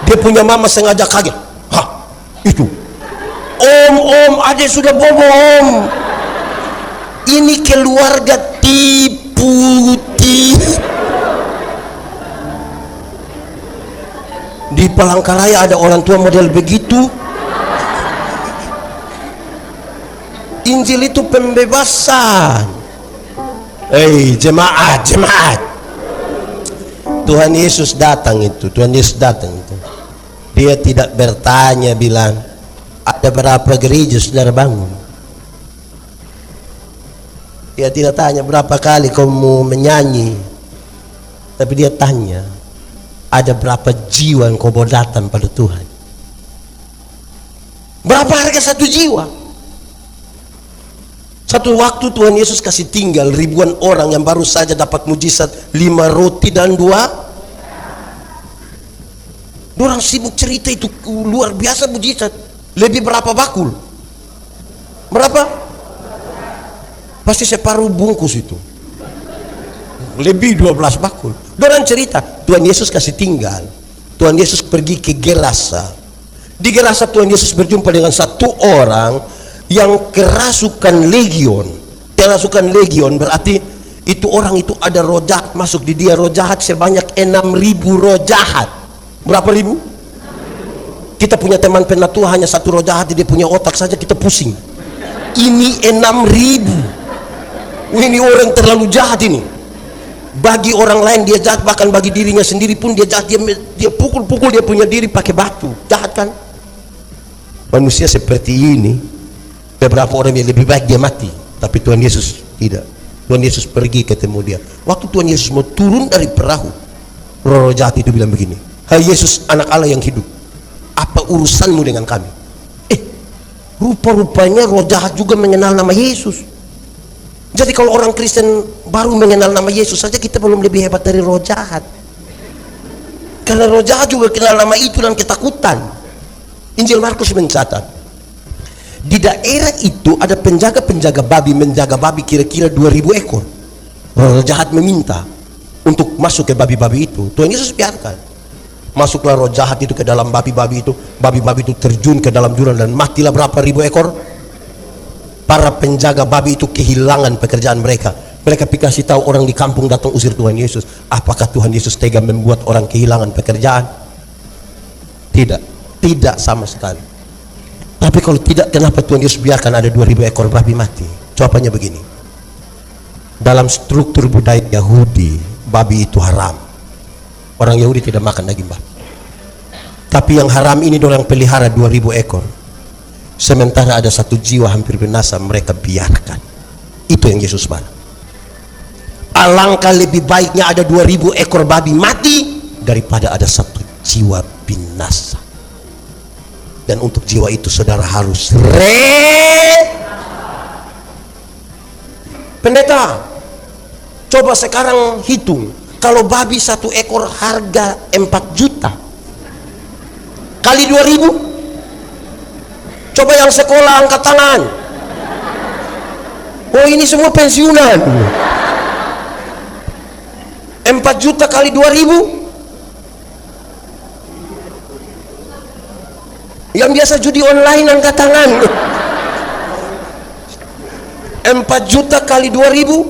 Dia punya mama sengaja kaget. Hah, itu. Om, adek sudah bobo om. Ini keluarga tipu. Di Palangkaraya ada orang tua model begitu. Injil itu pembebasan. Jemaat. Tuhan Yesus datang itu. Dia tidak bertanya bilang, ada berapa gereja saudara bangun? Dia tidak tanya berapa kali kamu menyanyi. Tapi dia tanya, ada berapa jiwa yang kau bawa datang pada Tuhan? Berapa harga satu jiwa? Satu waktu Tuhan Yesus kasih tinggal ribuan orang yang baru saja dapat mujizat 5 roti dan 2. Orang sibuk cerita itu luar biasa mujizat. Lebih berapa bakul? Berapa? Pasti separuh bungkus itu. Lebih 12 bakul. Orang cerita Tuhan Yesus kasih tinggal. Tuhan Yesus pergi ke Gerasa. Di Gerasa Tuhan Yesus berjumpa dengan satu orang yang kerasukan legion. Kerasukan legion berarti itu orang itu ada roh jahat masuk di dia. Roh jahat sebanyak 6.000 roh jahat. Berapa ribu? Kita punya teman penatua hanya satu roh jahat, dia punya otak saja kita pusing. Ini 6.000. Ini orang terlalu jahat ini. Bagi orang lain dia jahat, bahkan bagi dirinya sendiri pun dia jahat. Dia pukul-pukul dia punya diri pakai batu. Jahat kan? Manusia seperti ini, beberapa orang yang lebih baik dia mati, tapi Tuhan Yesus tidak. Tuhan Yesus pergi ketemu dia. Waktu Tuhan Yesus mau turun dari perahu, roh jahat itu bilang begini, "Hai Yesus, anak Allah yang hidup, apa urusanmu dengan kami?" Rupa-rupanya roh jahat juga mengenal nama Yesus. Jadi kalau orang Kristen baru mengenal nama Yesus saja, kita belum lebih hebat dari roh jahat. Karena roh jahat juga kenal nama itu dan ketakutan. Injil Markus mencatat, di daerah itu ada penjaga-penjaga babi, menjaga babi kira-kira 2000 ekor. Roh jahat meminta untuk masuk ke babi-babi itu. Tuhan Yesus biarkan. Masuklah roh jahat itu ke dalam babi-babi itu. Babi-babi itu terjun ke dalam jurang dan matilah berapa ribu ekor. Para penjaga babi itu kehilangan pekerjaan mereka. Mereka kasih tahu orang di kampung datang usir Tuhan Yesus. Apakah Tuhan Yesus tega membuat orang kehilangan pekerjaan? Tidak, tidak sama sekali. Tapi kalau tidak, kenapa Tuhan Yesus biarkan ada 2000 ekor babi mati? Jawabannya begini. Dalam struktur budaya Yahudi, babi itu haram. Orang Yahudi tidak makan daging babi. Tapi yang haram ini orang pelihara 2000 ekor. Sementara ada satu jiwa hampir binasa, mereka biarkan. Itu yang Yesus marah. Alangkah lebih baiknya ada 2000 ekor babi mati daripada ada satu jiwa binasa. Dan untuk jiwa itu saudara harus Pendeta, coba sekarang hitung, kalau babi satu ekor harga 4 juta kali 2000, coba yang sekolah angkat tangan. Oh, ini semua pensiunan. 4 juta kali 2000. Yang biasa judi online angkat tangan. 4 juta kali 2000,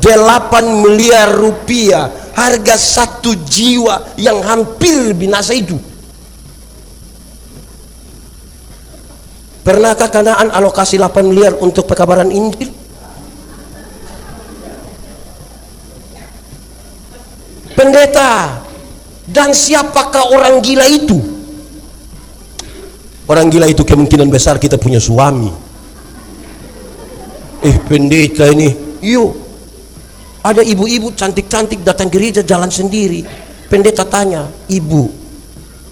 8 miliar rupiah harga satu jiwa yang hampir binasa itu. Pernahkah Kanaan alokasi 8 miliar untuk pekabaran Injil? Pendeta, dan siapakah orang gila itu? Orang gila itu kemungkinan besar kita punya suami. Pendeta ini, yuk, ada ibu-ibu cantik-cantik datang gereja jalan sendiri. Pendeta tanya, "Ibu,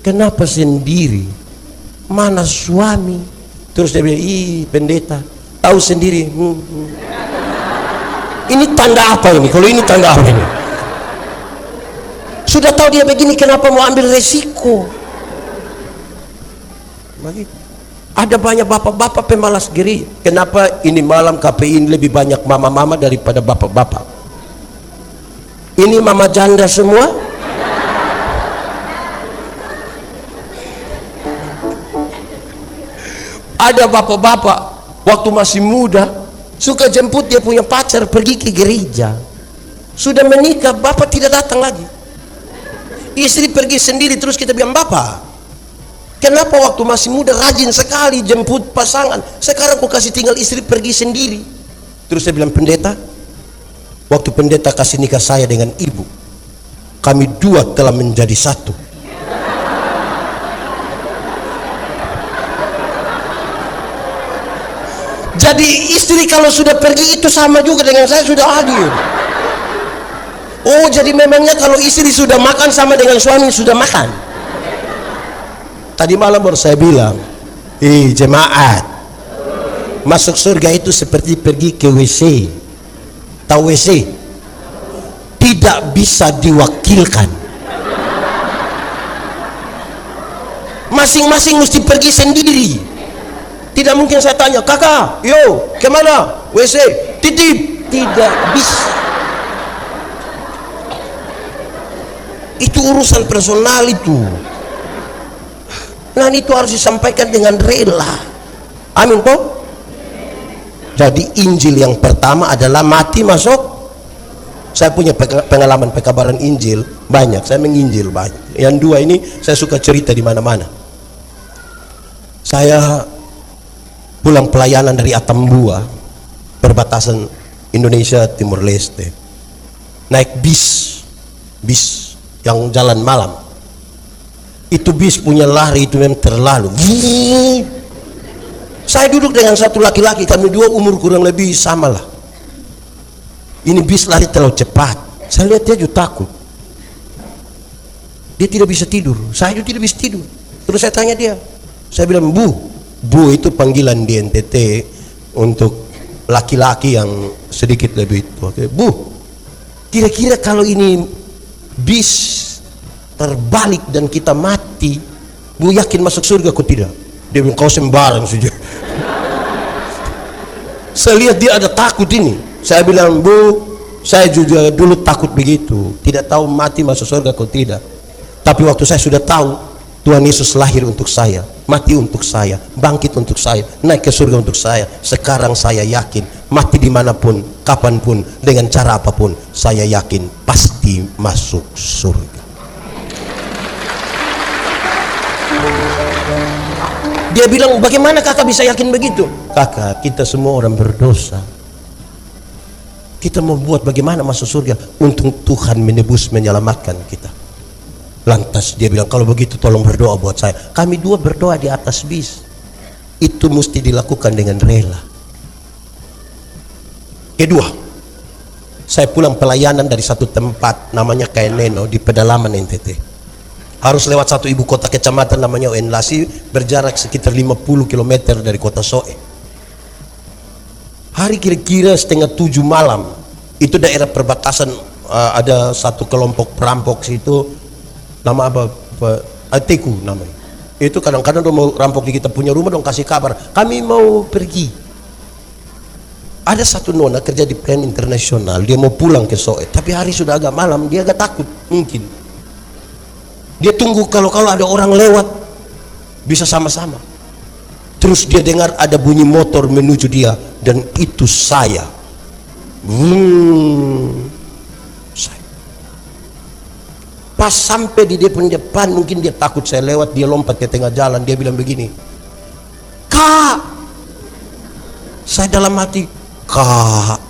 kenapa sendiri? Mana suami?" Terus dia bilang, "Ih, pendeta, tahu sendiri." Ini tanda apa ini? Kalau ini tanda apa ini? Sudah tahu dia begini, kenapa mau ambil resiko? Begitu. Ada banyak bapak-bapak pemalas gereja. Kenapa ini malam KPI ini lebih banyak mama-mama daripada bapak-bapak? Ini mama janda semua. Ada bapak-bapak waktu masih muda suka jemput dia punya pacar pergi ke gereja. Sudah menikah, bapak tidak datang lagi. Istri pergi sendiri, terus kita bilang, "Bapak, kenapa waktu masih muda rajin sekali jemput pasangan, sekarang kok kasih tinggal istri pergi sendiri?" Terus saya bilang, "Pendeta, waktu pendeta kasih nikah saya dengan ibu, kami dua telah menjadi satu." Jadi istri kalau sudah pergi itu sama juga dengan saya sudah hadir. Oh, jadi memangnya kalau istri sudah makan sama dengan suami sudah makan. Tadi malam baru saya bilang, jemaat, masuk surga itu seperti pergi ke WC. Tahu WC? Tidak bisa diwakilkan. Masing-masing mesti pergi sendiri. Tidak mungkin saya tanya, "Kakak, yo, kemana? WC, titip." Tidak bisa. Itu urusan personal itu. Nah, itu harus disampaikan dengan rela. Amin toh? Jadi Injil yang pertama adalah mati masuk. Saya punya pengalaman pekabaran Injil banyak. Saya menginjil banyak. Yang dua ini saya suka cerita di mana-mana. Saya pulang pelayanan dari Atambua, perbatasan Indonesia Timur Leste. Naik bis yang jalan malam. Itu bis punya lari itu memang terlalu. Saya duduk dengan satu laki-laki, kami dua umur kurang lebih sama lah. Ini bis lari terlalu cepat. Saya lihat dia juga takut. Dia tidak bisa tidur. Saya juga tidak bisa tidur. Terus saya tanya dia. Saya bilang, Bu itu panggilan di NTT untuk laki-laki yang sedikit lebih tua. Bu, kira-kira kalau ini bis terbalik dan kita mati, Bu yakin masuk surga atau tidak? Dia bilang, kau sembarang saja. Saya lihat dia ada takut ini. Saya bilang, Bu, saya juga dulu takut begitu, tidak tahu mati masuk surga atau tidak. Tapi waktu saya sudah tahu Tuhan Yesus lahir untuk saya, mati untuk saya, bangkit untuk saya, naik ke surga untuk saya. Sekarang saya yakin mati dimanapun, kapanpun, dengan cara apapun, saya yakin pasti masuk surga. Dia bilang, bagaimana kakak bisa yakin begitu? Kakak, kita semua orang berdosa. Kita mau buat bagaimana masuk surga? Untung Tuhan menebus, menyelamatkan kita. Lantas dia bilang, kalau begitu tolong berdoa buat saya. Kami dua berdoa di atas bis. Itu mesti dilakukan dengan rela. Kedua, saya pulang pelayanan dari satu tempat namanya Kaineno di pedalaman NTT. Harus lewat satu ibu kota kecamatan namanya Oenlasi, berjarak sekitar 50 km dari kota Soe. Hari kira-kira 6:30 malam, itu daerah perbatasan, ada satu kelompok perampok situ, nama apa? Ateku namanya. Itu kadang-kadang dong mau rampok di kita punya rumah dong kasih kabar, kami mau pergi. Ada satu nona kerja di Plan Internasional, dia mau pulang ke Soe, tapi hari sudah agak malam, dia agak takut mungkin. Dia tunggu kalau ada orang lewat bisa sama-sama. Terus dia dengar ada bunyi motor menuju dia, dan itu saya. Pas sampai di depan, mungkin dia takut saya lewat, dia lompat ke tengah jalan. Dia bilang begini, Kak. Saya dalam hati, Kak,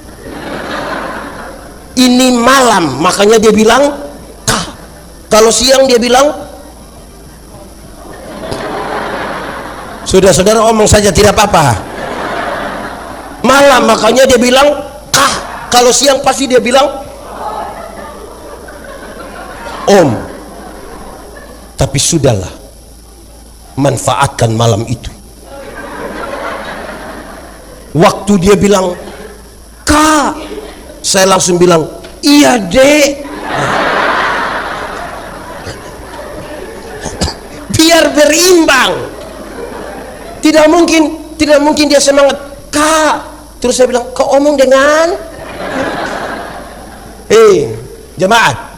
ini malam, makanya dia bilang Kak. Kalau siang dia bilang, sudah saudara omong saja tidak apa-apa. Malam makanya dia bilang Kak. Kalau siang pasti dia bilang Om. Tapi sudahlah, manfaatkan malam itu. Waktu dia bilang Kak, saya langsung bilang iya Dek. Biar berimbang. Tidak mungkin dia semangat Kak. Terus saya bilang, kau omong dengan jemaat,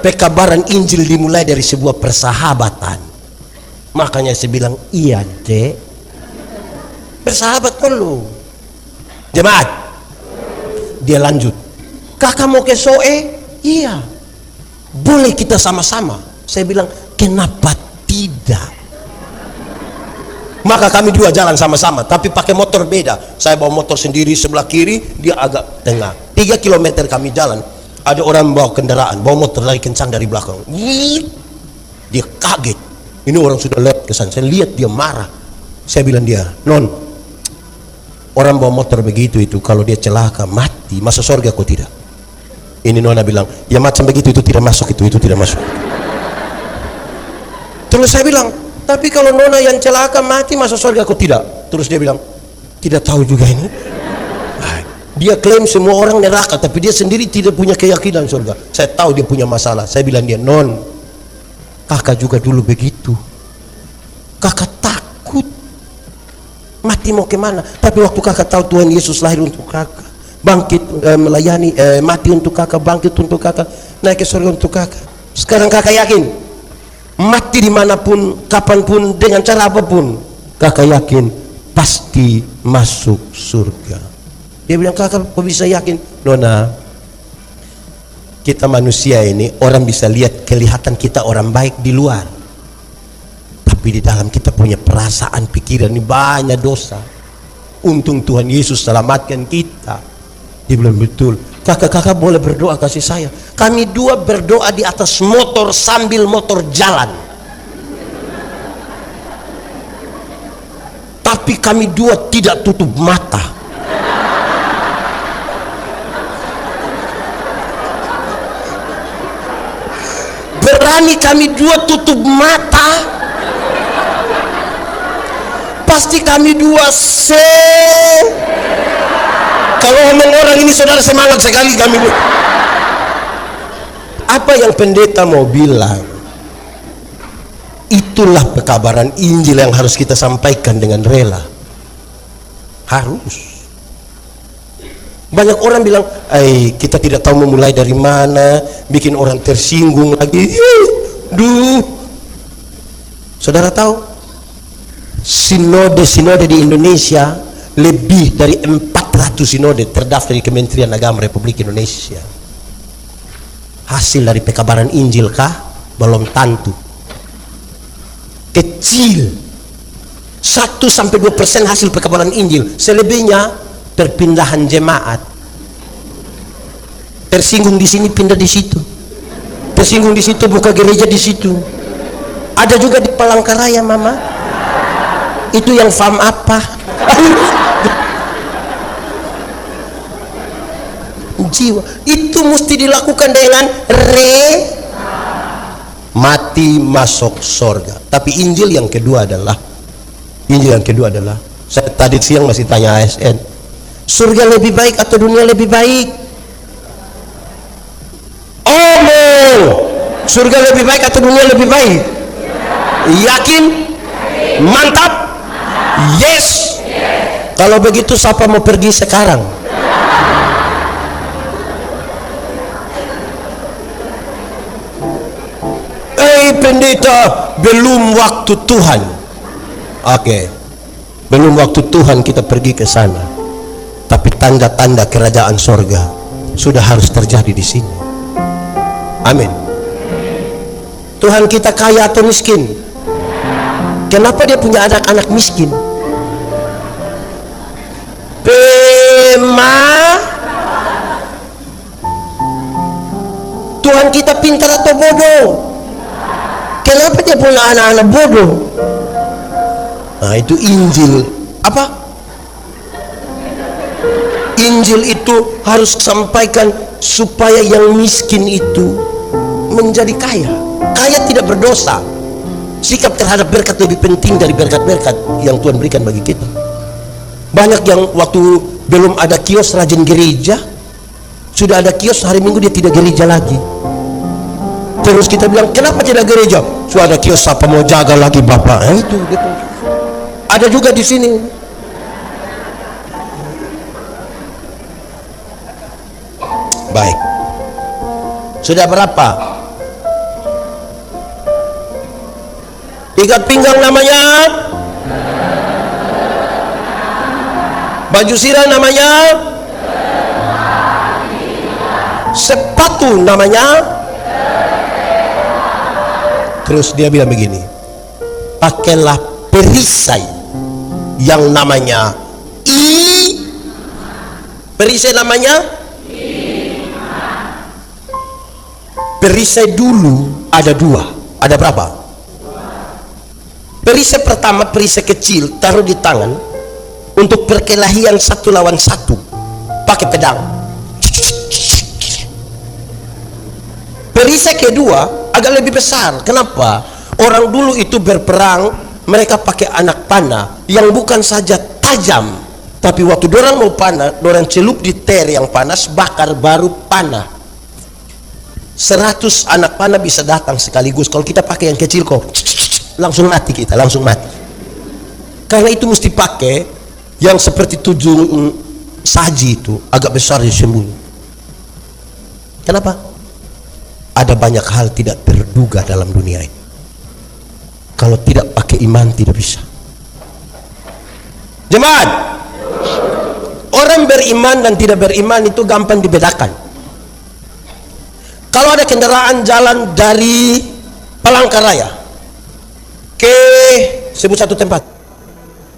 pekabaran Injil dimulai dari sebuah persahabatan. Makanya saya bilang iya Dek, bersahabat perlu. Jemaat, dia lanjut, kakak mau ke Soe? Iya, boleh kita sama-sama. Saya bilang, kenapa tidak? Maka kami dua jalan sama-sama, tapi pakai motor beda. Saya bawa motor sendiri sebelah kiri, dia agak tengah. 3 km kami jalan, ada orang bawa kendaraan, bawa motor lari kencang dari belakang. Dia kaget, ini orang sudah lewat ke sana. Saya lihat dia marah. Saya bilang dia, non, orang bawa motor begitu itu kalau dia celaka mati, masuk surga kok tidak? Ini nona bilang, ya macam begitu itu tidak masuk, itu tidak masuk. Terus saya bilang, tapi kalau nona yang celaka mati masuk surga kok tidak? Terus dia bilang, tidak tahu juga ini. Dia klaim semua orang neraka, tapi dia sendiri tidak punya keyakinan surga. Saya tahu dia punya masalah. Saya bilang dia, non, kakak juga dulu begitu. Kakak takut mati mau kemana, tapi waktu kakak tahu Tuhan Yesus lahir untuk kakak, bangkit melayani, mati untuk kakak, bangkit untuk kakak, naik ke surga untuk kakak. Sekarang kakak yakin mati dimanapun, kapanpun, dengan cara apapun, kakak yakin pasti masuk surga. Dia bilang, kakak kok bisa yakin? Nona, kita manusia ini, orang bisa lihat, kelihatan kita orang baik di luar, tapi di dalam kita punya perasaan, pikiran, ini banyak dosa. Untung Tuhan Yesus selamatkan kita. Dia bilang, betul. Kakak-kakak boleh berdoa kasih saya. Kami dua berdoa di atas motor sambil motor jalan. Tapi kami dua tidak tutup mata. berani kami dua tutup mata, pasti kami dua kalau ngomong orang ini saudara semangat sekali kami dua. Apa yang pendeta mau bilang, itulah pekabaran Injil yang harus kita sampaikan dengan rela. Harus. Banyak orang bilang, kita tidak tahu memulai dari mana, bikin orang tersinggung lagi. Saudara tahu, sinode di Indonesia lebih dari 400 sinode terdaftar di Kementerian Agama Republik Indonesia. Hasil dari pekabaran Injil kah? Belum tentu. Kecil. 1-2% hasil pekabaran Injil. Selebihnya perpindahan jemaat. Tersinggung di sini pindah di situ. Tersinggung di situ buka gereja di situ. Ada juga di Palangkaraya, Mama. Itu yang fam apa? Jiwa itu mesti dilakukan dengan mati masuk sorga. Tapi Injil yang kedua adalah saya tadi siang masih tanya ASN, surga lebih baik atau dunia lebih baik? Surga lebih baik atau dunia lebih baik? Yakin? Mantap? Yes. Kalau begitu siapa mau pergi sekarang? Pendeta, belum waktu Tuhan. Oke. Belum waktu Tuhan kita pergi ke sana. Tapi tanda-tanda kerajaan sorga sudah harus terjadi di sini. Amin. Tuhan kita kaya atau miskin? Kenapa dia punya anak-anak miskin? Tuhan kita pintar atau bodoh? Kenapa dia punya anak-anak bodoh? Nah, itu Injil. Apa? Injil itu harus sampaikan supaya yang miskin itu menjadi kaya. Kaya tidak berdosa. Sikap terhadap berkat lebih penting dari berkat-berkat yang Tuhan berikan bagi kita. Banyak yang waktu belum ada kios rajin gereja, sudah ada kios hari Minggu dia tidak gereja lagi. Terus kita bilang, kenapa tidak gereja? Sudah ada kios, apa mau jaga lagi Bapak? Itu gitu. Ada juga di sini. Baik. Sudah berapa? Ikat pinggang namanya? Baju sirah namanya? Sepatu namanya? Terus dia bilang begini, pakailah perisai yang namanya perisai namanya perisai dulu ada dua. Ada berapa? Perisai pertama, perisai kecil, taruh di tangan untuk perkelahian 1 lawan 1 pakai pedang. Perisai kedua agak lebih besar. Kenapa? Orang dulu itu berperang, mereka pakai anak panah yang bukan saja tajam, tapi waktu dorang mau panah, dorang celup di ter yang panas, bakar baru panah. 100 anak panah bisa datang sekaligus. Kalau kita pakai yang kecil kok langsung mati kita, langsung mati. Karena itu mesti pakai yang seperti 7 saji itu, agak besar disembunyi. Kenapa? Ada banyak hal tidak terduga dalam dunia ini. Kalau tidak pakai iman tidak bisa. Jemaat, orang beriman dan tidak beriman itu gampang dibedakan. Kalau ada kendaraan jalan dari Palangkaraya ke sebut satu tempat,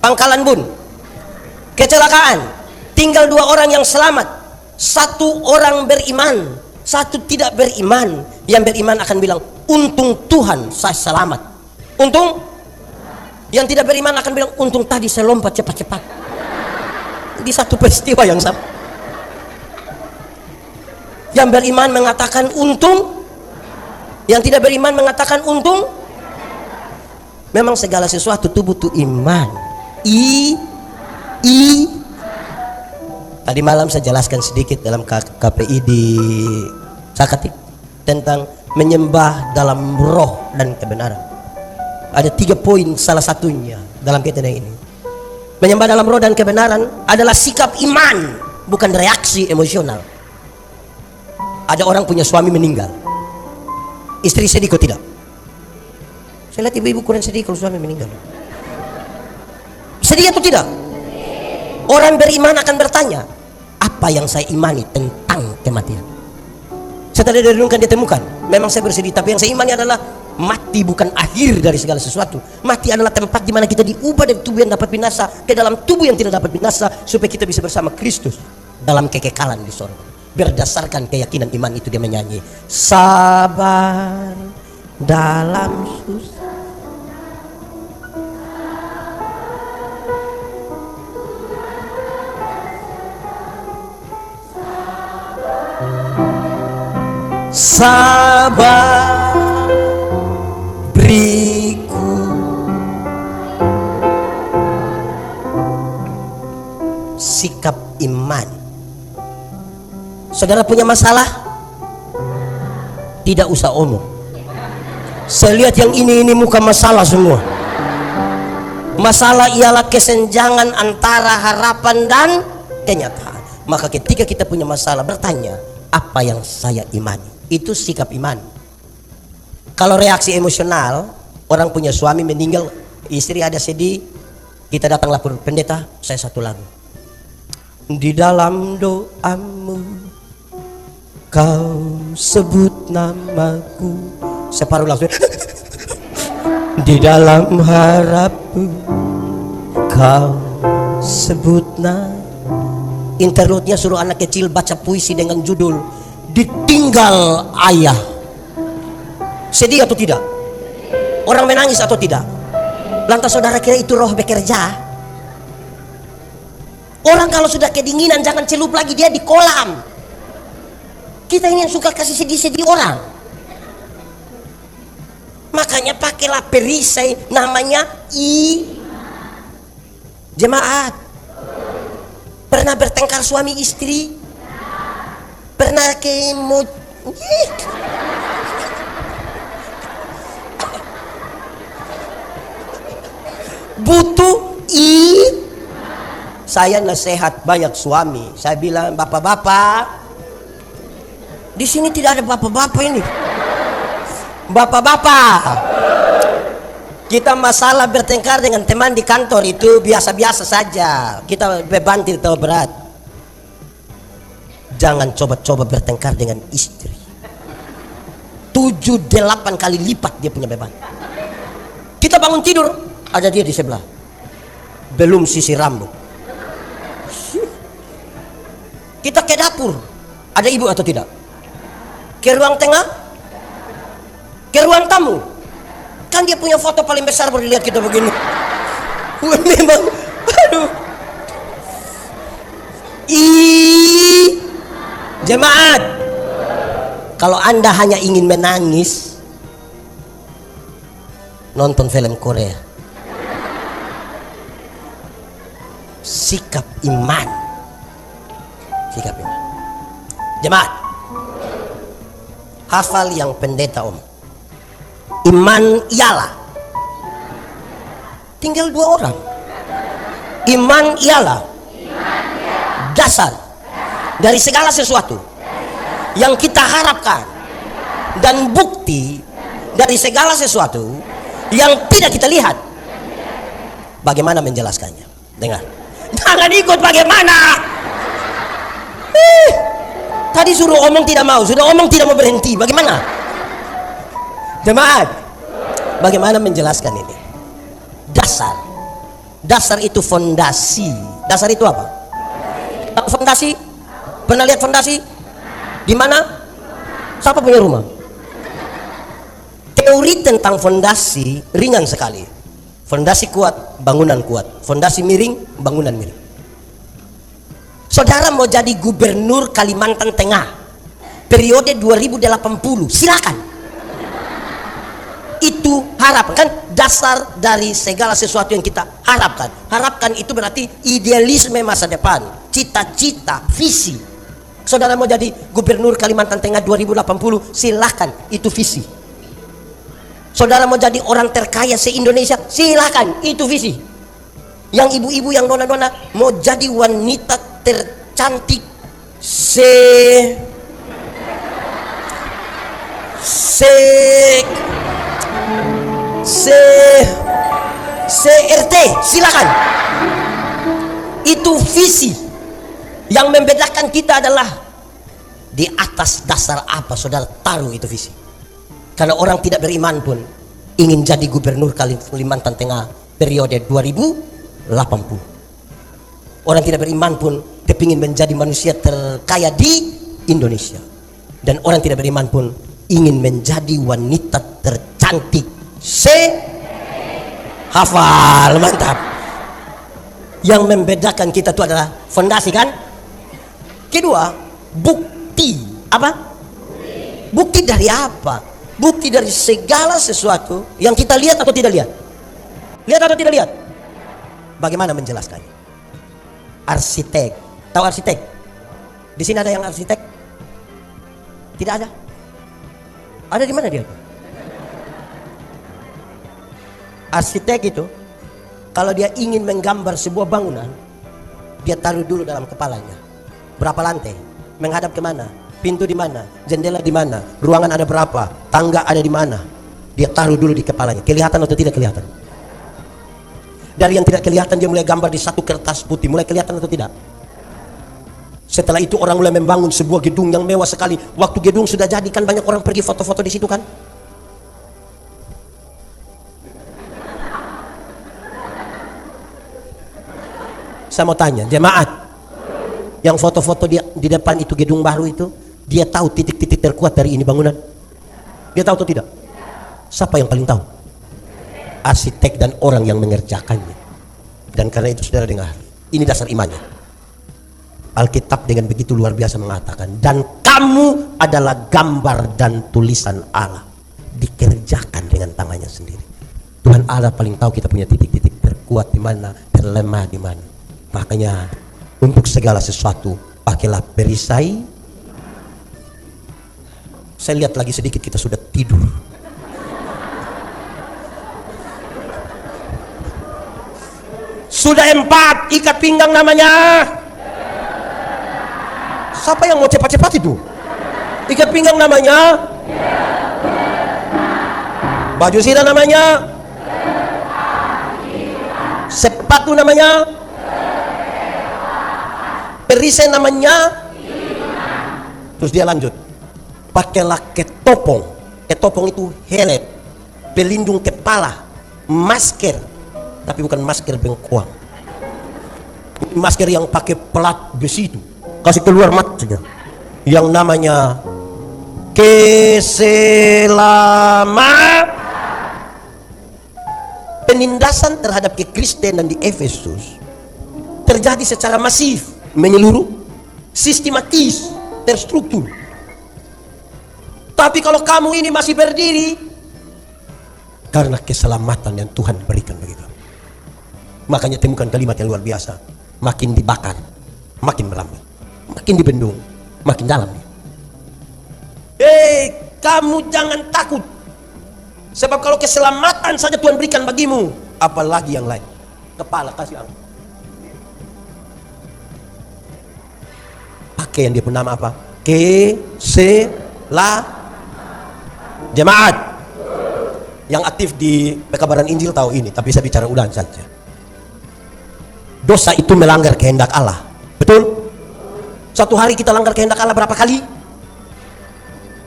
Pangkalan Bun, kecelakaan, tinggal 2 orang yang selamat, 1 orang beriman, 1 tidak beriman. Yang beriman akan bilang, untung Tuhan saya selamat. Untung. Yang tidak beriman akan bilang, untung tadi saya lompat cepat-cepat. Di satu peristiwa yang sama. Yang beriman mengatakan untung Yang tidak beriman mengatakan untung. Memang segala sesuatu itu butuh iman. Tadi malam saya jelaskan sedikit dalam KPI di Sakatik tentang menyembah dalam roh dan kebenaran. Ada 3 poin, salah satunya dalam kaitan ini. Menyembah dalam roh dan kebenaran adalah sikap iman, bukan reaksi emosional. Ada orang punya suami meninggal, istri sedih kok tidak? Saya lihat ibu-ibu kurang sedih kalau suami meninggal. Sedih atau tidak? Orang beriman akan bertanya, apa yang saya imani tentang kematian? Setelah direnungkan dia temukan, memang saya bersedih, tapi yang saya imani adalah mati bukan akhir dari segala sesuatu. Mati adalah tempat di mana kita diubah dari tubuh yang dapat binasa ke dalam tubuh yang tidak dapat binasa, supaya kita bisa bersama Kristus dalam kekekalan di sorga. Berdasarkan keyakinan iman itu dia menyanyi, sabar dalam susah. Sabar beriku sikap iman. Saudara punya masalah, tidak usah omong. Saya lihat yang ini muka masalah semua. Masalah ialah kesenjangan antara harapan dan kenyataan. Maka ketika kita punya masalah, bertanya, apa yang saya imani? Itu sikap iman. Kalau reaksi emosional, orang punya suami meninggal, istri ada sedih, kita datang lapor pendeta, saya satu lagu. Di dalam doamu kau sebut namaku, separuh langsung. Di dalam harapku kau sebut nama. Interlude-nya suruh anak kecil baca puisi dengan judul Ditinggal Ayah. Sedih atau tidak? Orang menangis atau tidak? Lantas saudara kira itu roh bekerja? Orang kalau sudah kedinginan jangan celup lagi, dia di kolam. Kita ini yang suka kasih sedih-sedih orang. Makanya pakailah perisai namanya jemaat. Pernah bertengkar suami istri? Pernah butuh Saya nasihat banyak suami. Saya bilang, bapak-bapak, di sini tidak ada bapak-bapak ini. Bapak-bapak, kita masalah bertengkar dengan teman di kantor itu biasa-biasa saja. Kita beban tidak terlalu berat. Jangan coba-coba bertengkar dengan istri. 7-8 kali lipat dia punya beban. Kita bangun tidur, ada dia di sebelah. Belum sisir rambut. Kita ke dapur, ada ibu atau tidak? Ke ruang tengah, ke ruang tamu. Kan dia punya foto paling besar baru dilihat kita begini. Memang, aduh. Jemaat, kalau Anda hanya ingin menangis, nonton film Korea. Sikap iman. Sikap iman. Jemaat, hafal yang pendeta om. Iman ialah, tinggal 2 orang. Iman ialah dasar dari segala sesuatu yang kita harapkan dan bukti dari segala sesuatu yang tidak kita lihat. Bagaimana menjelaskannya? Dengar. Jangan ikut bagaimana. Tadi suruh omong tidak mau, sudah omong tidak mau berhenti. Bagaimana? Jemaat, bagaimana menjelaskan ini? Dasar. Dasar itu fondasi. Dasar itu apa? Fondasi? Pernah lihat fondasi? Di mana? Siapa punya rumah? Teori tentang fondasi ringan sekali. Fondasi kuat, bangunan kuat. Fondasi miring, bangunan miring. Saudara mau jadi gubernur Kalimantan Tengah periode 2080, silakan. harapkan. Kan dasar dari segala sesuatu yang kita harapkan. Harapkan itu berarti idealisme masa depan, cita-cita, visi. Saudara mau jadi gubernur Kalimantan Tengah 2080, silahkan, itu visi. Saudara mau jadi orang terkaya se-Indonesia, silahkan, itu visi. Yang ibu-ibu, yang nona-nona mau jadi wanita tercantik CRT, silakan. Itu visi. Yang membedakan kita adalah di atas dasar apa saudara taruh itu visi. Karena orang tidak beriman pun ingin jadi gubernur Kalimantan Tengah periode 2080. Orang tidak beriman pun kepingin menjadi manusia terkaya di Indonesia. Dan orang tidak beriman pun ingin menjadi wanita tercantik hafal, mantap. Yang membedakan kita itu adalah fondasi, kan? Kedua, bukti. Apa? Bukti dari apa? Bukti dari segala sesuatu yang kita lihat atau tidak lihat. Lihat atau tidak lihat? Bagaimana menjelaskannya? Arsitek. Tahu arsitek? Di sini ada yang arsitek? Tidak ada? Ada di mana dia? Arsitek itu kalau dia ingin menggambar sebuah bangunan, dia taruh dulu dalam kepalanya berapa lantai, menghadap kemana, pintu di mana, jendela di mana, ruangan ada berapa, tangga ada di mana. Dia taruh dulu di kepalanya. Kelihatan atau tidak kelihatan? Dari yang tidak kelihatan dia mulai gambar di satu kertas putih. Mulai kelihatan atau tidak? Setelah itu orang mulai membangun sebuah gedung yang mewah sekali. Waktu gedung sudah jadi, kan banyak orang pergi foto-foto di situ, kan? Saya mau tanya, jemaat yang foto-foto di depan itu gedung baru itu, dia tahu titik-titik terkuat dari ini bangunan? Dia tahu atau tidak? Siapa yang paling tahu? Arsitek dan orang yang mengerjakannya. Dan karena itu saudara dengar, ini dasar imannya. Alkitab dengan begitu luar biasa mengatakan, dan kamu adalah gambar dan tulisan Allah, dikerjakan dengan tangannya sendiri. Tuhan Allah paling tahu kita punya titik-titik terkuat di mana, terlemah di mana. Makanya untuk segala sesuatu pakailah perisai. Saya lihat lagi sedikit kita sudah tidur. Sudah 4, ikat pinggang namanya. Siapa yang mau cepat-cepat itu? Ikat pinggang namanya. Baju sirah namanya. Sepatu namanya. Perisai namanya. Terus dia lanjut, pakailah ketopong. Ketopong itu helm, pelindung kepala, masker, tapi bukan masker bengkoang. Masker yang pakai pelat besi itu, kasih keluar mata saja. Yang namanya penindasan terhadap kekristenan di Efesus terjadi secara masif, menyeluruh, sistematis, terstruktur. Tapi kalau kamu ini masih berdiri karena keselamatan yang Tuhan berikan bagi kamu, makanya temukan kalimat yang luar biasa. Makin dibakar, makin melambat. Makin dibendung, makin dalam. Kamu jangan takut. Sebab kalau keselamatan saja Tuhan berikan bagimu, apalagi yang lain. Kepala kasih angkat. Pakai yang dia pun nama apa? Jemaat yang aktif di pekabaran Injil tahu ini, tapi saya bicara ulang saja. Dosa itu melanggar kehendak Allah. Betul? Satu hari kita langgar kehendak Allah berapa kali?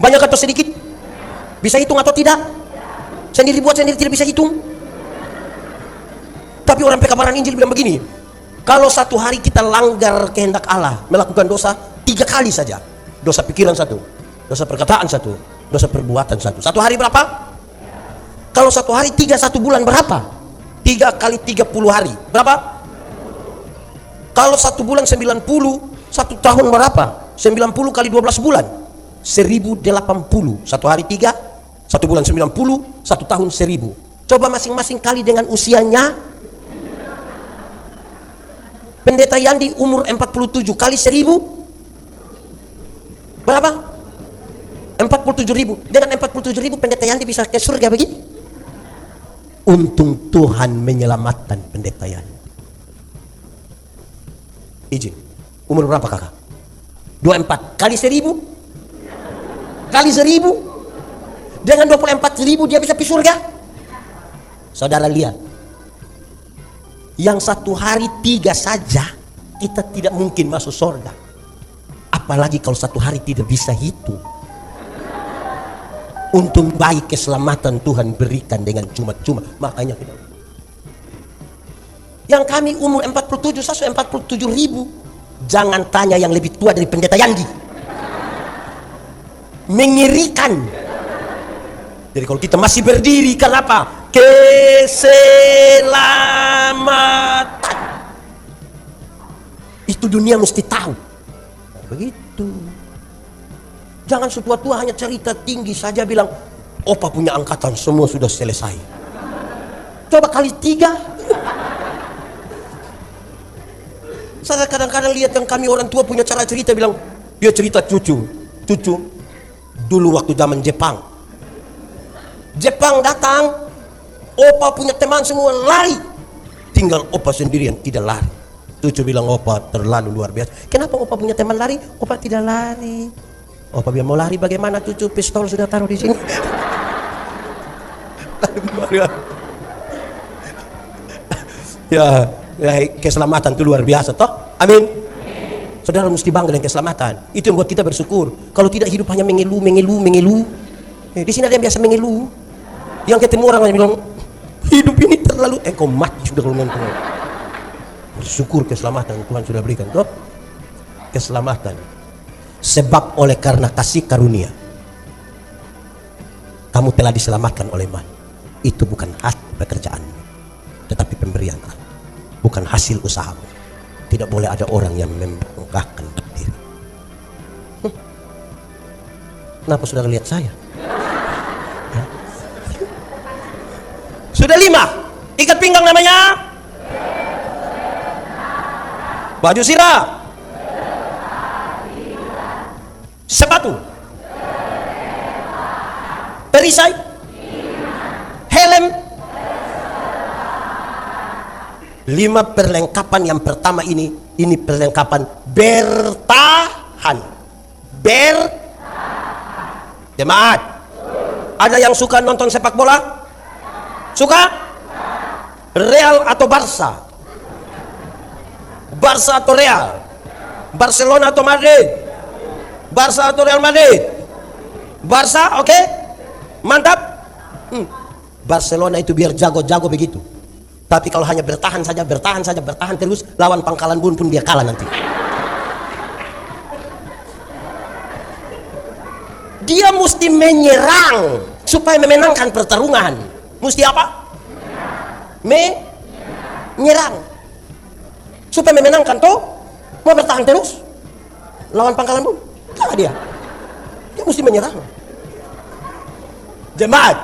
Banyak atau sedikit? Bisa hitung atau tidak? Sendiri buat sendiri tidak bisa hitung. Tapi orang pekabaran Injil bilang begini, kalau satu hari kita langgar kehendak Allah, melakukan dosa 3 kali saja. Dosa pikiran 1, dosa perkataan 1, dosa perbuatan 1. Satu hari berapa? Kalau satu hari 3, 1 bulan berapa? 3 kali 30 hari berapa? Kalau 1 bulan 90, 1 tahun berapa? 90 kali 12 bulan 1080. Satu hari 3, 1 bulan 90, 1 tahun 1000. Coba masing-masing kali dengan usianya. Pendeta Yandi umur 47 kali 1000 berapa? 47.000. Dengan 47.000 pendeta Yandi bisa ke surga begitu. Untung Tuhan menyelamatkan pendeta Yandi. Izin. Umur berapa kakak? 24 kali 1000 kali 1000 dengan 24.000 dia bisa pergi surga. Saudara lihat, yang satu hari 3 saja kita tidak mungkin masuk surga, apalagi kalau satu hari tidak bisa hitung. Untung baik keselamatan Tuhan berikan dengan cuma-cuma, makanya kita. Yang kami umur 47, saya 47.000. Jangan tanya yang lebih tua dari pendeta Yandi. Mengerikan. Jadi kalau kita masih berdiri, kenapa? Keselamatan. Itu dunia mesti tahu. Begitu. Jangan setua-tua hanya cerita tinggi saja bilang, opa punya angkatan semua sudah selesai. Coba kali 3. Saya kadang-kadang lihat yang kami orang tua punya cara cerita, bilang, dia cerita cucu dulu waktu zaman Jepang datang, opa punya teman semua lari, tinggal opa sendirian tidak lari. Cucu bilang, opa terlalu luar biasa. Kenapa opa punya teman lari, opa tidak lari? Opa bilang, mau lari bagaimana cucu, pistol sudah taruh di sini. Ya, keselamatan itu luar biasa toh. Amin. Saudara mesti bangga dengan keselamatan. Itu yang buat kita bersyukur. Kalau tidak, hidup hanya mengeluh. Di sini ada yang biasa mengeluh. Yang ketemu orang yang bilang, hidup ini terlalu, kau mati sudah kalau nonton. Bersyukur keselamatan Tuhan sudah berikan toh. Keselamatan. Sebab oleh karena kasih karunia, kamu telah diselamatkan oleh iman. Itu bukan hasil pekerjaanmu, tetapi pemberian Allah. Bukan hasil usahamu. Tidak boleh ada orang yang membanggakan diri. Kenapa saudara lihat saya? Sudah 5. Ikat pinggang namanya. Baju sirah. Sepatu. Perisai. Helm. 5 perlengkapan yang pertama ini perlengkapan bertahan. Jemaat, ada yang suka nonton sepak bola? Suka? Real atau Barca? Barca atau Real? Barcelona atau Madrid? Barca atau Real Madrid? Barca, oke? Mantap. Barcelona itu biar jago-jago begitu. Tapi kalau hanya bertahan terus, lawan Pangkalan Bun pun dia kalah nanti. Dia mesti menyerang supaya memenangkan pertarungan. Mesti apa? Menyerang. Supaya memenangkan toh, mau bertahan terus lawan Pangkalan Bun. Kalah dia. Dia mesti menyerang. Jemaat.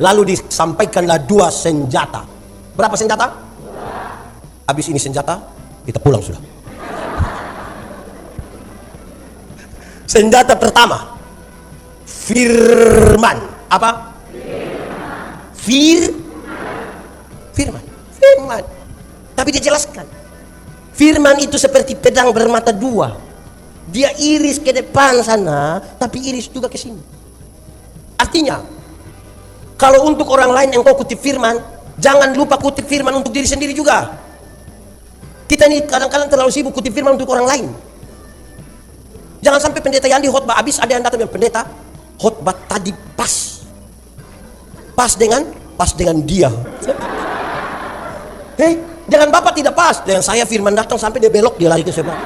Lalu disampaikanlah 2 senjata. Berapa senjata? Habis ini senjata, kita pulang sudah. Senjata pertama, firman. Apa? Firman. Tapi dia jelaskan. Firman itu seperti pedang bermata 2. Dia iris ke depan sana, tapi iris juga ke sini. Artinya, kalau untuk orang lain yang kau kutip firman, jangan lupa kutip firman untuk diri sendiri juga. Kita ini kadang-kadang terlalu sibuk kutip firman untuk orang lain. Jangan sampai pendeta Yandi khotbah habis ada yang datang bilang, pendeta khotbah tadi pas dengan dia. Dengan Bapak tidak pas. Dengan saya firman datang sampai dia belok, dia lari ke sebelah.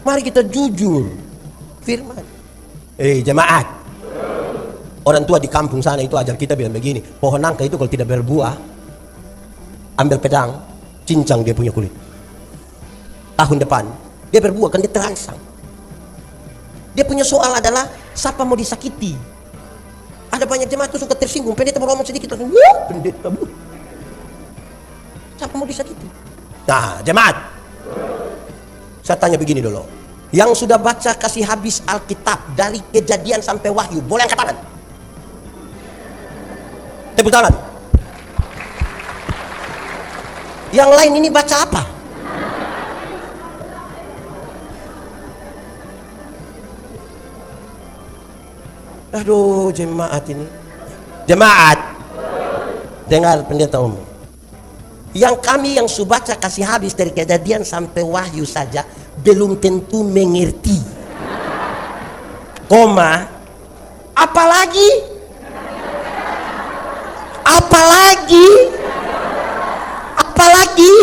Mari kita jujur. Firman. Jemaat. Orang tua di kampung sana itu ajar kita bilang begini, pohon nangka itu kalau tidak berbuah, ambil pedang, cincang dia punya kulit. Tahun depan dia berbuah, kan dia terangsang. Dia punya soal adalah siapa mau disakiti. Ada banyak jemaat itu suka tersinggung. Pendeta beromong sedikit langsung, wah pendeta bu. Siapa mau disakiti? Nah jemaat, saya tanya begini dulu. Yang sudah baca kasih habis Alkitab dari Kejadian sampai Wahyu, boleh angkat tangan? Tepuk tangan. Yang lain ini baca apa? Aduh jemaat ini. Jemaat, dengar pendeta umum. Yang kami yang sudah baca kasih habis dari Kejadian sampai Wahyu saja belum tentu mengerti. Koma, apalagi? Apalagi? Apalagi?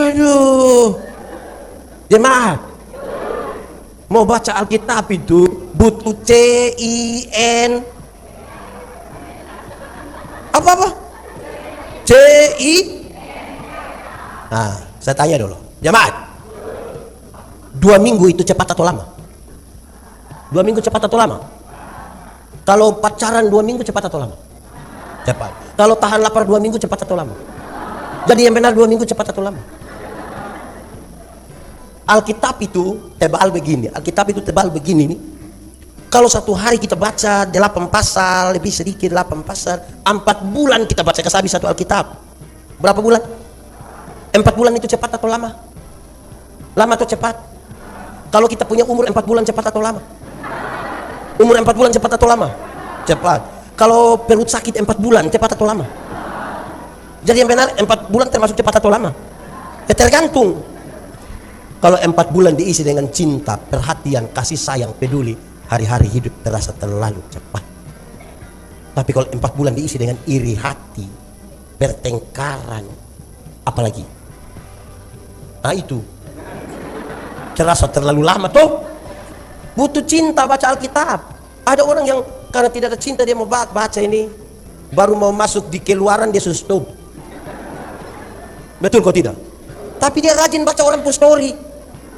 Aduh. Jemaat, mau baca Alkitab itu butuh CIN apa? CI. Nah, saya tanya dulu, jemaat, 2 minggu itu cepat atau lama? 2 minggu cepat atau lama? Kalau pacaran 2 minggu cepat atau lama? Cepat. Kalau tahan lapar 2 minggu cepat atau lama? Jadi yang benar 2 minggu cepat atau lama? Alkitab itu tebal begini. Alkitab itu tebal begini nih. Kalau satu hari kita baca 8 pasal, lebih sedikit 8 pasal, 4 bulan kita baca kasih habis satu Alkitab. Berapa bulan? 4 bulan itu cepat atau lama? Lama atau cepat? Kalau kita punya umur 4 bulan cepat atau lama? Umur 4 bulan cepat atau lama? Cepat. Kalau perut sakit 4 bulan cepat atau lama? Jadi yang benar 4 bulan termasuk cepat atau lama? Ya tergantung. Kalau 4 bulan diisi dengan cinta, perhatian, kasih sayang, peduli, hari-hari hidup terasa terlalu cepat. Tapi kalau 4 bulan diisi dengan iri hati, pertengkaran, apalagi? Nah itu terasa terlalu lama toh. Butuh cinta baca Alkitab. Ada orang yang karena tidak ada cinta dia mau baca ini, baru mau masuk di keluaran dia sudah stop. Betul kok tidak? Tapi dia rajin baca orang punya story,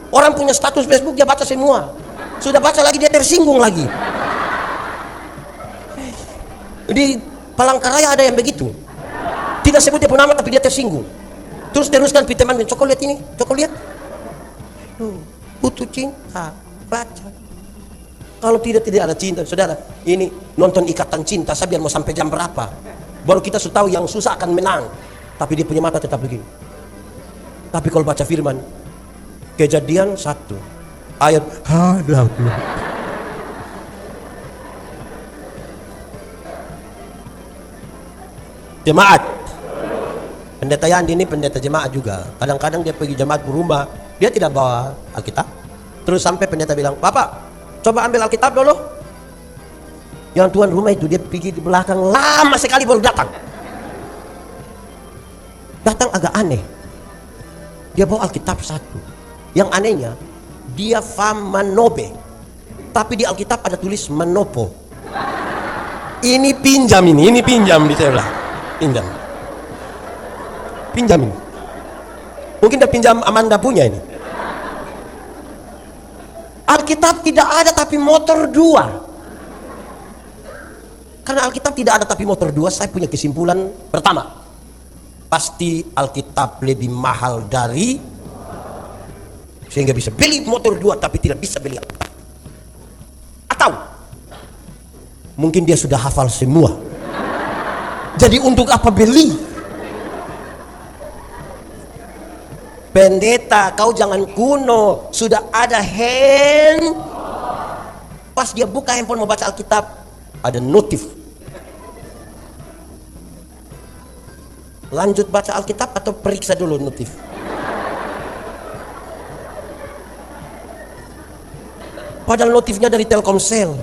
orang punya status Facebook dia baca semua. Sudah baca lagi dia tersinggung lagi. Di Palangkaraya ada yang begitu. Tidak sebut dia nama tapi dia tersinggung. Terus teruskan teman, coba lihat ini, coba lihat. Butuh cinta, baca. Kalau tidak ada cinta, saudara, ini nonton Ikatan Cinta, saya biar mau sampai jam berapa. Baru kita sudah tahu yang susah akan menang. Tapi dia punya mata tetap begini. Tapi kalau baca firman, Kejadian 1 ayat 20. Jemaat, pendeta Yandi ini pendeta jemaat juga. Kadang-kadang dia pergi jemaat ke rumah, dia tidak bawa Alkitab. Terus sampai pendeta bilang, Bapak, coba ambil Alkitab dulu. Yang tuan rumah itu dia pergi di belakang, lama sekali baru datang. Datang agak aneh. Dia bawa Alkitab 1. Yang anehnya, dia Famanobe, tapi di Alkitab ada tulis Manopo. Ini pinjam ini pinjam di sebelah. Pinjam ini. Mungkin dia pinjam Amanda punya ini. Alkitab tidak ada tapi motor 2. Karena Alkitab tidak ada tapi motor 2, saya punya kesimpulan pertama. Pasti Alkitab lebih mahal dari, sehingga bisa beli motor 2 tapi tidak bisa beli Alkitab. Atau mungkin dia sudah hafal semua. Jadi untuk apa beli? Pendeta, kau jangan kuno, sudah ada pas dia buka handphone mau baca Alkitab, ada notif. Lanjut baca Alkitab atau periksa dulu notif? Padahal notifnya dari Telkomsel.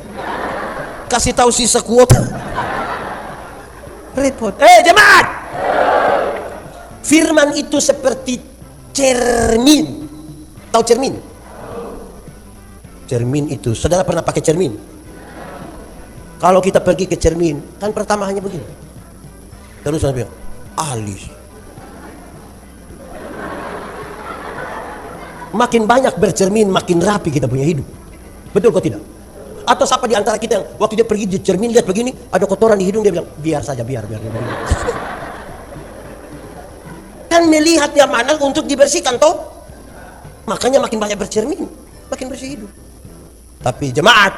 Kasih tahu sisa kuota. Repot. Jemaat. Firman itu seperti cermin. Tahu cermin? Cermin itu, saudara pernah pakai cermin? Kalau kita pergi ke cermin, kan pertama hanya begini. Terus saya bilang, alis. Makin banyak bercermin, makin rapi kita punya hidup. Betul kok tidak? Atau siapa di antara kita yang waktu dia pergi di cermin lihat begini, ada kotoran di hidung, dia bilang, biar saja, biar. Kan melihat yang mana untuk dibersihkan toh. Makanya makin banyak bercermin, makin bersih hidup. Tapi jemaat,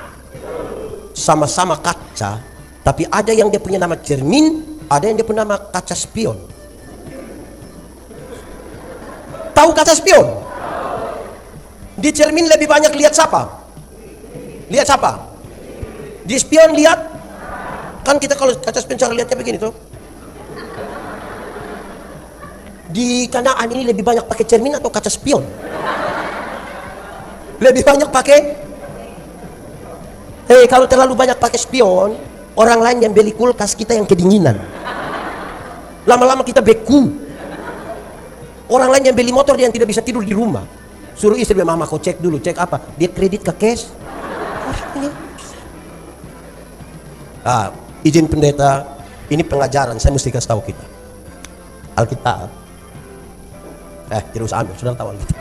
sama-sama kaca, tapi ada yang dia punya nama cermin, ada yang dia punya nama kaca spion. Tahu kaca spion? Di cermin lebih banyak lihat siapa? Lihat siapa? Di spion lihat, kan kita kalau kaca spion cara lihatnya begini tuh. Di Kanaan ini lebih banyak pakai cermin atau kaca spion? Lebih banyak pakai. Kalau terlalu banyak pakai spion, orang lain yang beli kulkas, kita yang kedinginan. Lama-lama kita beku. Orang lain yang beli motor, dia yang tidak bisa tidur di rumah. Suruh istri, mama kau cek dulu, cek apa? Dia kredit ke cash. Izin pendeta, ini pengajaran, saya mesti kasih tahu kita. Alkitab. Tidak usah ambil, sudah tahu Alkitab.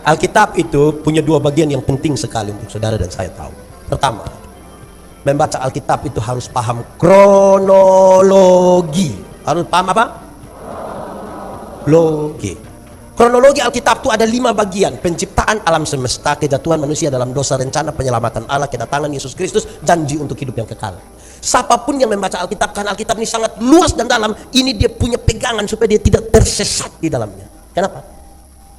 Alkitab itu punya dua bagian yang penting sekali untuk saudara dan saya tahu. Pertama, membaca Alkitab itu harus paham kronologi. Harus paham apa? Logi. Kronologi Alkitab itu ada 5 bagian. Penciptaan alam semesta, kejatuhan manusia dalam dosa, rencana penyelamatan Allah, kedatangan Yesus Kristus, janji untuk hidup yang kekal. Siapapun yang membaca Alkitab, karena Alkitab ini sangat luas dan dalam, ini dia punya pegangan supaya dia tidak tersesat di dalamnya. Kenapa?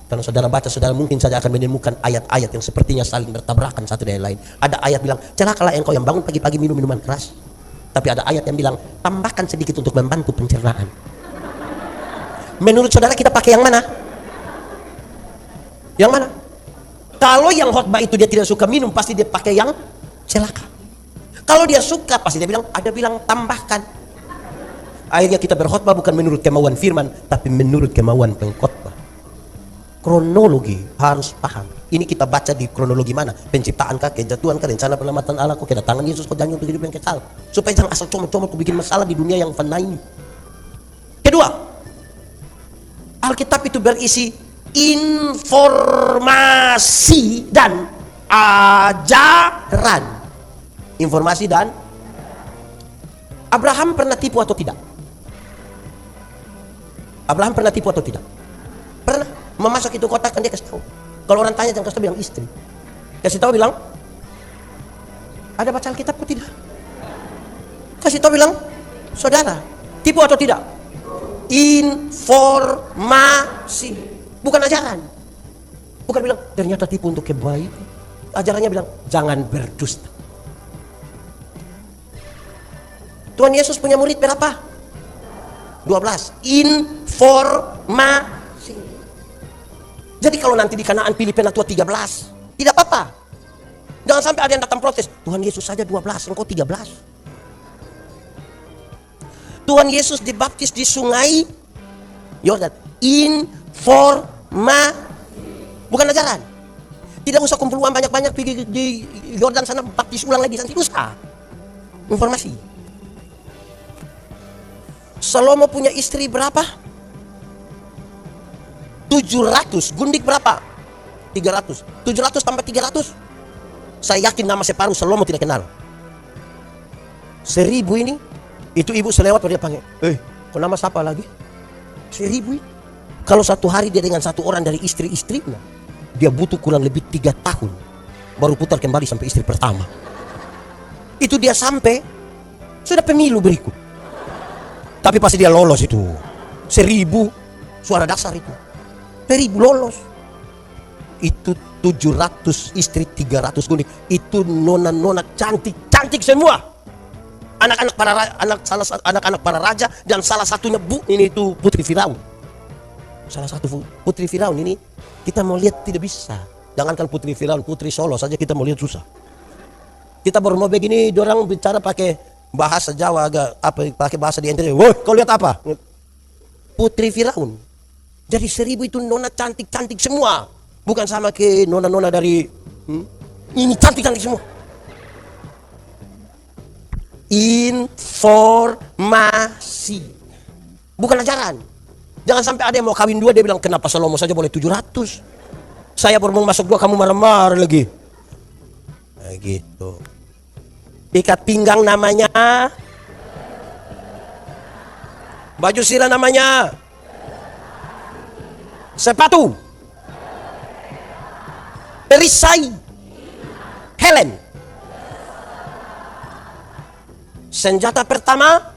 Kalau saudara baca, saudara mungkin saja akan menemukan ayat-ayat yang sepertinya saling bertabrakan satu dengan lain. Ada ayat bilang, celakalah engkau yang bangun pagi-pagi minum minuman keras. Tapi ada ayat yang bilang, tambahkan sedikit untuk membantu pencernaan. Menurut saudara kita pakai yang mana? Yang mana? Kalau yang khotbah itu dia tidak suka minum, pasti dia pakai yang celaka. Kalau dia suka, pasti dia bilang, ada bilang tambahkan. Akhirnya kita berkhotbah bukan menurut kemauan firman, tapi menurut kemauan pengkhotbah. Kronologi harus paham. Ini kita baca di kronologi mana? Penciptaan kah, kejatuhan kah, rencana penyelamatan Allah kah, kedatangan Yesus kah, janji untuk hidup yang kekal. Supaya jangan asal comot-comot kau bikin masalah di dunia yang fana ini. Kedua, Alkitab itu berisi informasi dan ajaran. Informasi dan Abraham pernah tipu atau tidak? Abraham pernah tipu atau tidak? Pernah. Memasuk itu kotak kan dia kasih tahu. Kalau orang tanya jangan kasih tahu, bilang istri. Kasih tahu bilang, ada baca Alkitab atau tidak? Kasih tahu bilang, saudara, tipu atau tidak? Informasi, bukan ajaran. Bukan bilang ternyata tipu untuk kebaikan. Ajarannya bilang jangan berdusta. Tuhan Yesus punya murid berapa? 12. Informasi. Jadi kalau nanti di Kanaan pilih penatua 13, tidak apa-apa. Jangan sampai ada yang datang protes. Tuhan Yesus saja 12, engkau 13. Tuhan Yesus dibaptis di sungai Yordan. Bukan ajaran. Tidak usah kumpul uang banyak-banyak pergi di Yordan sana baptis ulang lagi, tidak usah. Informasi. Salomo punya istri berapa? 700. Gundik berapa? 300. 700 tambah 300. Saya yakin nama separuh Salomo tidak kenal. 1000 ini, itu ibu selewat dia panggil, kok nama siapa lagi? 1000 ini. Kalau satu hari dia dengan satu orang dari istri-istrinya, dia butuh kurang lebih 3 tahun baru putar kembali sampai istri pertama. Itu dia sampai sudah pemilu berikut. Tapi pasti dia lolos itu. 1000 suara dasar itu. 1000 lolos. Itu 700 istri, 300 gundik. Itu nona-nona cantik-cantik semua. Anak-anak para raja dan salah satunya ini itu putri Firaun. Salah satu putri Firaun ini kita mau lihat tidak bisa. Jangankan putri Firaun, putri Solo saja kita mau lihat susah. Kita baru mau begini, orang bicara pakai bahasa Jawa agak pakai bahasa di NTT. Woi, kau lihat apa? Putri Firaun. Jadi 1000 itu nona cantik-cantik semua. Bukan sama ke nona-nona dari ini cantik-cantik semua. Informasi, bukan ajaran. Jangan sampai ada yang mau kawin 2 dia bilang kenapa Salomo saja boleh 700. Saya baru mau masuk 2 kamu marah-marah lagi. Gitu. Ikat pinggang namanya. Baju sirah namanya. Sepatu. Perisai. Helm. Senjata pertama.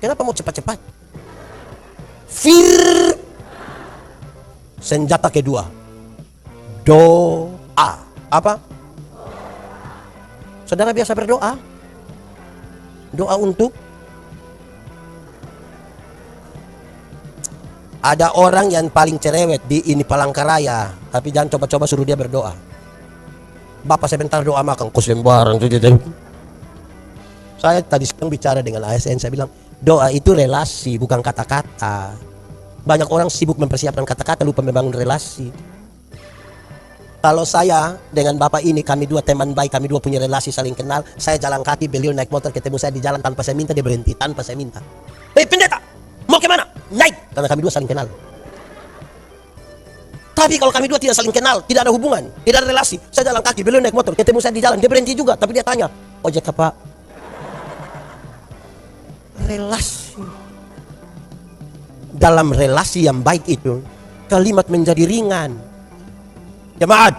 Kenapa mau cepat-cepat? Fir. Senjata kedua. Doa. Apa? Saudara biasa berdoa? Doa untuk? Ada orang yang paling cerewet di ini Palangkaraya, tapi jangan coba-coba suruh dia berdoa. Bapak sebentar doa makan, kau sembarang. Saya tadi sedang bicara dengan ASN, saya bilang, doa itu relasi, bukan kata-kata. Banyak orang sibuk mempersiapkan kata-kata, lupa membangun relasi. Kalau saya dengan bapak ini, kami dua teman baik, kami dua punya relasi saling kenal. Saya jalan kaki, beliau naik motor, ketemu saya di jalan tanpa saya minta, dia berhenti tanpa saya minta. Hei pendeta, mau kemana? Naik, karena kami dua saling kenal. Tapi kalau kami dua tidak saling kenal, tidak ada hubungan, tidak ada relasi. Saya jalan kaki, beliau naik motor, ketemu saya di jalan, dia berhenti juga. Tapi dia tanya, ojek apa? Relasi. Dalam relasi yang baik itu, kalimat menjadi ringan. Jemaat,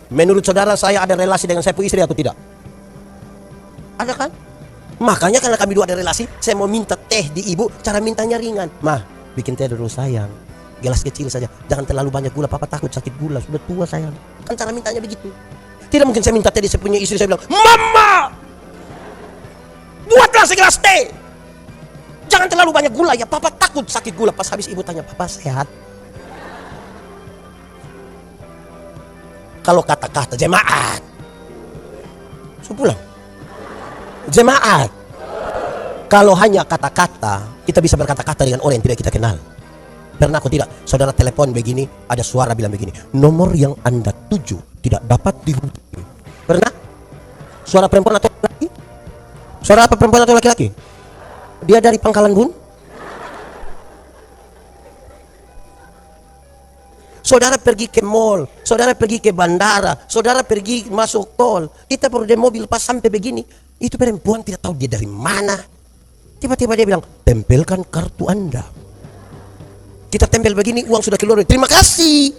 menurut saudara saya ada relasi dengan saya istri atau tidak? Ada kan? Makanya karena kami dua ada relasi, saya mau minta teh di ibu, cara mintanya ringan. Mah, bikin teh dulu sayang, gelas kecil saja, jangan terlalu banyak gula, papa takut sakit gula, sudah tua sayang. Kan cara mintanya begitu. Tidak mungkin saya minta teh di saya punya istri, saya bilang, Mama, buatlah segelas teh, jangan terlalu banyak gula ya, papa takut sakit gula. Pas habis ibu tanya, papa sehat? Kalau kata-kata jemaat, pulang. Jemaat, kalau hanya kata-kata, kita bisa berkata-kata dengan orang yang tidak kita kenal. Pernah aku tidak, saudara telepon begini, ada suara bilang begini, nomor yang Anda tuju tidak dapat dihubungi. Pernah? Suara perempuan atau laki? Suara apa, perempuan atau laki-laki? Dia dari Pangkalan Bun? Saudara pergi ke mall, saudara pergi ke bandara, saudara pergi masuk tol, kita baru di mobil pas sampai begini, itu perempuan tidak tahu dia dari mana. Tiba-tiba dia bilang, tempelkan kartu Anda. Kita tempel begini, uang sudah keluar. Terima kasih.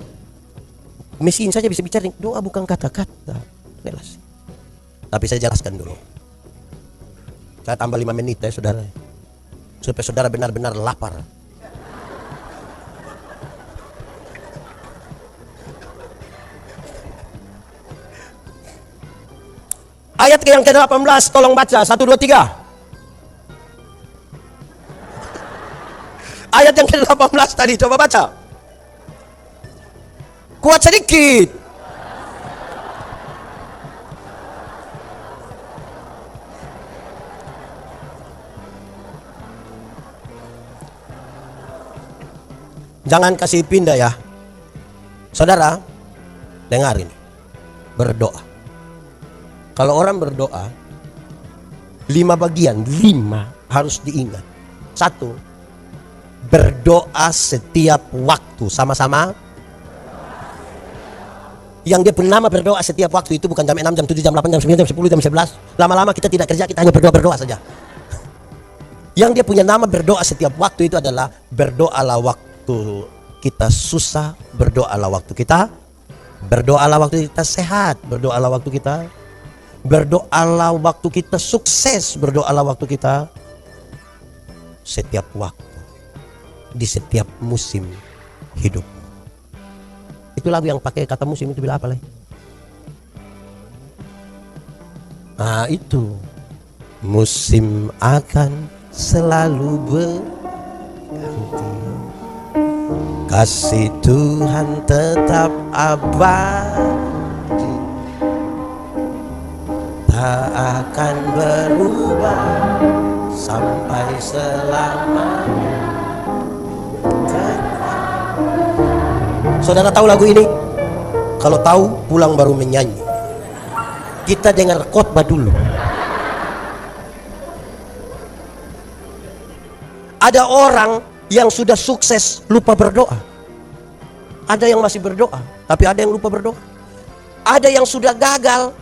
Mesin saja bisa bicara. Doa bukan kata-kata, relasi. Tapi saya jelaskan dulu. Saya tambah 5 menit ya saudara, supaya saudara benar-benar lapar. Ayat yang ke-18, tolong baca. 1, 2, 3. Ayat yang ke-18 tadi, coba baca. Kuat sedikit. Jangan kasih pindah ya. Saudara, dengar ini. Berdoa. Kalau orang berdoa, 5 bagian, 5 harus diingat. 1, berdoa setiap waktu, sama-sama. Yang dia punya nama berdoa setiap waktu itu bukan jam 6, jam 7, jam 8, jam 9, jam 10, jam 11. Lama-lama kita tidak kerja, kita hanya berdoa-berdoa saja. Yang dia punya nama berdoa setiap waktu itu adalah berdoalah waktu kita susah, berdoalah waktu kita, berdoalah waktu kita sehat, berdoalah waktu kita, berdoalah waktu kita sukses, berdoalah waktu kita setiap waktu, di setiap musim hidup. Itu lagu yang pakai kata musim itu bila apa lagi? Nah itu, musim akan selalu berganti, kasih Tuhan tetap abadi, tak akan berubah sampai selamanya. Saudara tahu lagu ini? Kalau tahu, pulang baru menyanyi. Kita dengar khotbah dulu. Ada orang yang sudah sukses lupa berdoa. Ada yang masih berdoa, tapi ada yang lupa berdoa. Ada yang sudah gagal,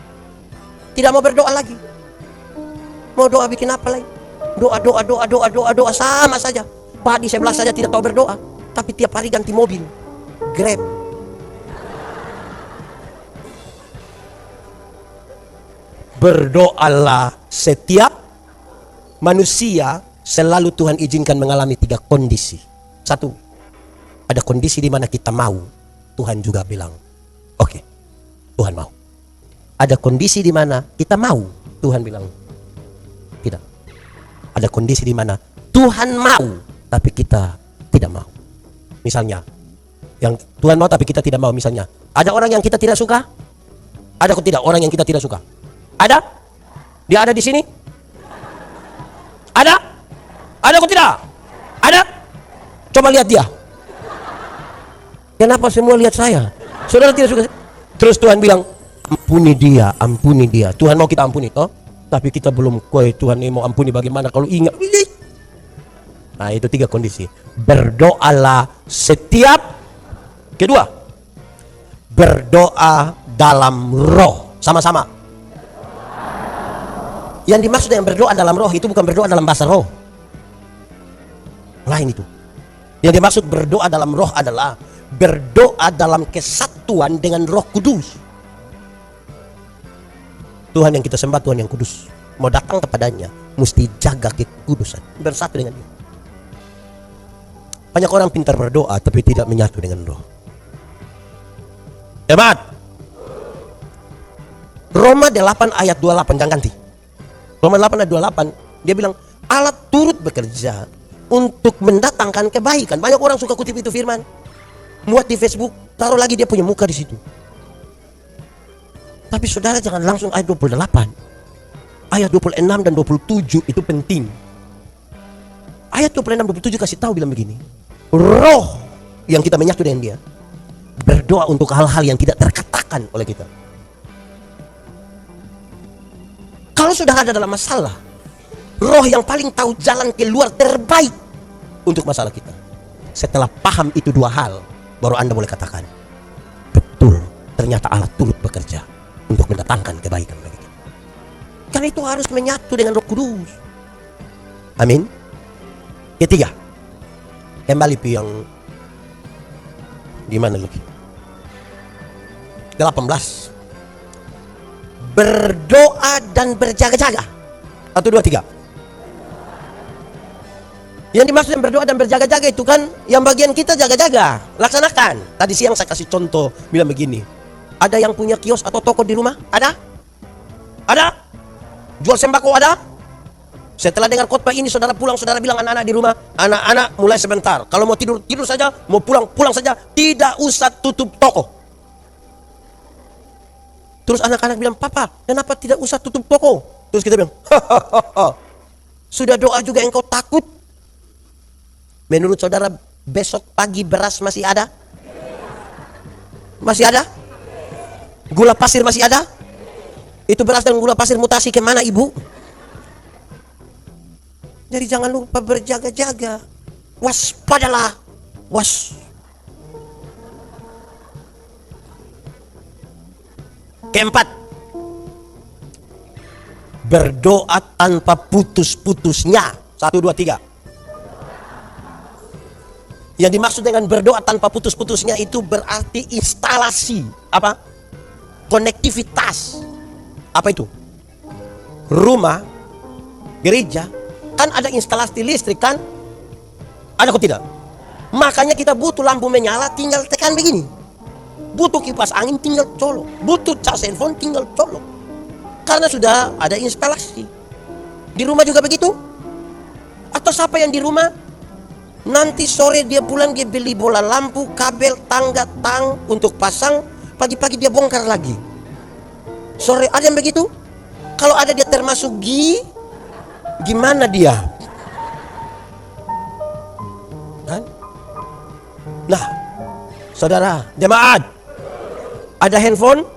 tidak mau berdoa lagi. Mau doa bikin apa lagi? Doa sama saja. Pak di sebelah saja tidak tahu berdoa, tapi tiap hari ganti mobil, Grab. Berdoalah setiap manusia selalu Tuhan izinkan mengalami 3 kondisi. 1, ada kondisi di mana kita mau, Tuhan juga bilang, oke, Tuhan mau. Ada kondisi di mana kita mau, Tuhan bilang, tidak. Ada kondisi di mana Tuhan mau, tapi kita tidak mau. Misalnya, yang Tuhan mau tapi kita tidak mau. Misalnya, ada orang yang kita tidak suka? Ada atau tidak orang yang kita tidak suka? Ada? Dia ada di sini? Ada? Ada atau tidak? Ada? Coba lihat dia. Kenapa semua lihat saya? Saudara tidak suka? Terus Tuhan bilang, ampuni dia, ampuni dia. Tuhan mau kita ampuni, toh? Tapi kita belum kuat. Tuhan ini mau ampuni bagaimana kalau ingat? Nah, itu 3 kondisi. Berdoalah setiap. Kedua, berdoa dalam roh. Sama-sama. Yang dimaksud dengan berdoa dalam roh itu bukan berdoa dalam bahasa roh. Lain itu. Yang dimaksud berdoa dalam roh adalah berdoa dalam kesatuan dengan Roh Kudus. Tuhan yang kita sembah, Tuhan yang kudus. Mau datang kepadanya, mesti jaga kekudusan, bersatu dengan dia. Banyak orang pintar berdoa tapi tidak menyatu dengan roh. Hebat. Roma 8 ayat 28, jangan ganti. Roma 8 ayat 28, dia bilang Allah turut bekerja untuk mendatangkan kebaikan. Banyak orang suka kutip itu firman, muat di Facebook, taruh lagi dia punya muka di situ. Tapi saudara jangan langsung ayat 28. Ayat 26 dan 27 itu penting. Ayat 26 27 kasih tahu bilang begini. Roh yang kita menyatu dengan dia berdoa untuk hal-hal yang tidak terkatakan oleh kita. Kalau sudah ada dalam masalah, roh yang paling tahu jalan keluar terbaik untuk masalah kita. Setelah paham itu 2 hal, baru Anda boleh katakan, betul, ternyata Allah turut bekerja untuk mendatangkan kebaikan bagi kita. Karena itu harus menyatu dengan Roh Kudus. Amin. Ketiga, kembali ke yang di mana lagi? 18. Berdoa dan berjaga-jaga. 1, 2, 3. Yang dimaksud yang berdoa dan berjaga-jaga itu kan yang bagian kita jaga-jaga, laksanakan. Tadi siang saya kasih contoh bilang begini. Ada yang punya kios atau toko di rumah? Ada? Ada? Jual sembako ada? Setelah dengar khotbah ini saudara pulang, saudara bilang anak-anak di rumah, anak-anak mulai sebentar. Kalau mau tidur, tidur saja. Mau pulang, pulang saja. Tidak usah tutup toko. Terus anak-anak bilang, papa, kenapa tidak usah tutup toko? Terus kita bilang, sudah doa juga engkau takut? Menurut saudara besok pagi beras masih ada? Masih ada? Gula pasir masih ada? Itu beras dan gula pasir mutasi kemana ibu? Jadi jangan lupa berjaga-jaga. Waspadalah. Keempat, berdoa tanpa putus-putusnya. 1, 2, 3. Yang dimaksud dengan berdoa tanpa putus-putusnya itu berarti instalasi. Apa? Konektivitas. Apa itu? Rumah, gereja, kan ada instalasi listrik kan? Ada kok tidak? Makanya kita butuh lampu menyala, tinggal tekan begini. Butuh kipas angin, tinggal colok. Butuh cas handphone, tinggal colok. Karena sudah ada instalasi. Di rumah juga begitu? Atau siapa yang di rumah? Nanti sore dia pulang, dia beli bola lampu, kabel, tangga, tang untuk pasang. Pagi-pagi dia bongkar lagi. Sore ada yang begitu? Kalau ada dia termasuk gimana dia? Kan? Nah, saudara, jemaat, ada handphone,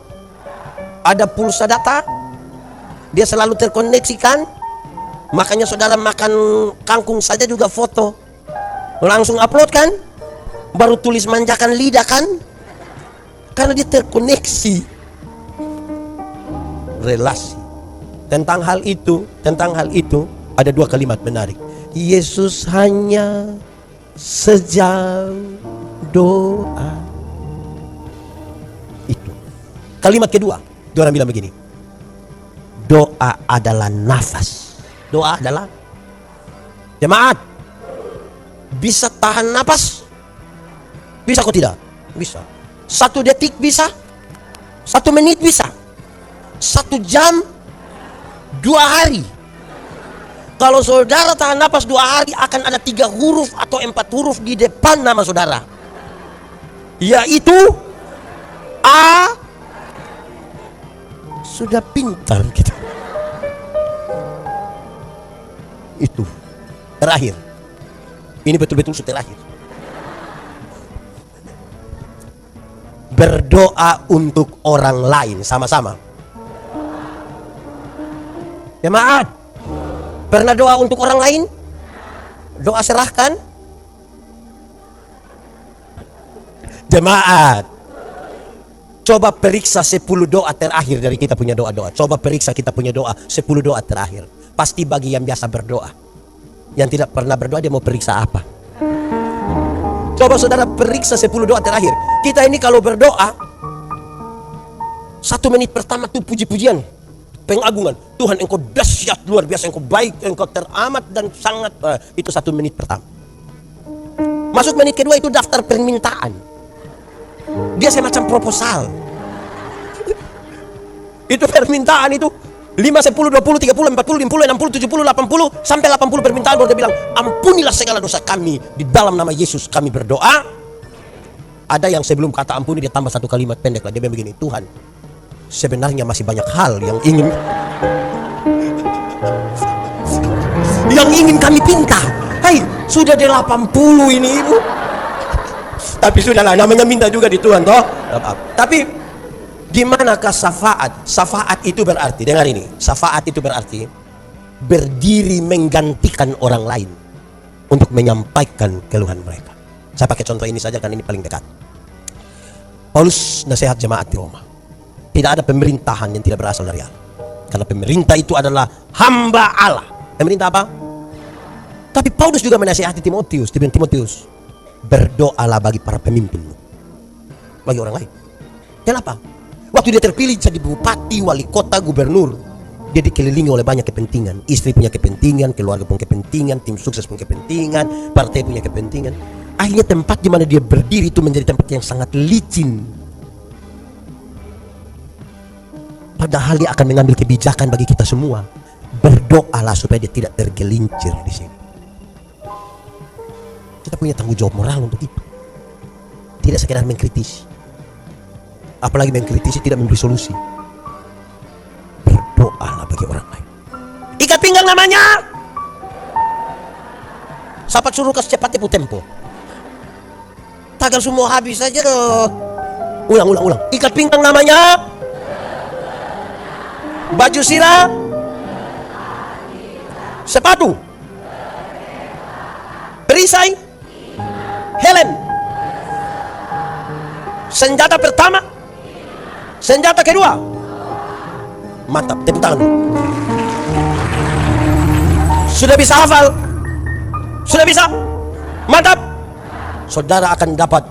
ada pulsa data, dia selalu terkoneksikan. Makanya saudara makan kangkung saja juga foto, langsung upload kan? Baru tulis manjakan lidah kan? Karena dia terkoneksi. relasi. Tentang hal itu ada dua kalimat menarik. Yesus hanya sejam doa. Itu. Kalimat kedua, dia orang bilang begini. Doa adalah nafas. Doa adalah, jemaat, bisa tahan nafas? Bisa kok tidak? Bisa. 1 detik bisa? 1 menit bisa? 1 jam? 2 hari? Kalau saudara tahan napas 2 hari, akan ada 3 huruf atau 4 huruf di depan nama saudara, yaitu A. Sudah pintar kita. Itu terakhir. Ini betul-betul sudah terakhir. Berdoa untuk orang lain sama-sama. Jemaat, pernah doa untuk orang lain? Doa serahkan? Jemaat, coba periksa 10 doa terakhir dari kita punya doa-doa. Coba periksa kita punya doa, 10 doa terakhir. Pasti bagi yang biasa berdoa. Yang tidak pernah berdoa, dia mau periksa apa? Coba saudara periksa 10 doa terakhir. Kita ini kalau berdoa, 1 menit pertama tuh puji-pujian, pengagungan. Tuhan, engkau dahsyat, luar biasa, engkau baik, engkau teramat dan sangat. Itu 1 menit pertama. Masuk menit kedua itu daftar permintaan. Dia semacam proposal. Itu permintaan itu 5, 10, 20, 30, 40, 50, 60, 70, 80 sampai 80 permintaan. Baru dia bilang, ampunilah segala dosa kami di dalam nama Yesus kami berdoa. Ada yang sebelum kata ampuni dia tambah 1 kalimat pendek lah. Dia bilang begini, Tuhan, sebenarnya masih banyak hal yang ingin kami pinta. Hai, sudah di 80 ini ibu. Tapi sudahlah, namanya minta juga di Tuhan toh. Tapi di manakah syafaat? Syafaat itu berarti, dengar ini, syafaat itu berarti berdiri menggantikan orang lain untuk menyampaikan keluhan mereka. Saya pakai contoh ini saja karena ini paling dekat. Paulus nasihat jemaat di Roma. Tidak ada pemerintahan yang tidak berasal dari Allah. Karena pemerintah itu adalah hamba Allah. Pemerintah apa? Tapi Paulus juga menasihati Timotius. Dia bilang, Timotius, berdoalah bagi para pemimpinmu, bagi orang lain. Kenapa? Waktu dia terpilih jadi bupati, wali kota, gubernur, dia dikelilingi oleh banyak kepentingan. Istri punya kepentingan, keluarga punya kepentingan, tim sukses punya kepentingan, partai punya kepentingan. Akhirnya tempat di mana dia berdiri itu menjadi tempat yang sangat licin. Padahal dia akan mengambil kebijakan bagi kita semua. Berdoalah supaya dia tidak tergelincir di sini. Kita punya tanggung jawab moral untuk itu. Tidak sekedar mengkritisi. Apalagi mengkritisi tidak memberi solusi. Berdoalah bagi orang lain. Ikat pinggang namanya. Sahabat suruh ke secepatnya tempo. Tagal semua habis saja loh. Ulang. Ikat pinggang namanya. Baju sirah. Sepatu. Perisai. Helm. Senjata pertama. Senjata kedua. Mantap, tepuk tangan. Sudah bisa hafal? Sudah bisa? Mantap. Saudara akan dapat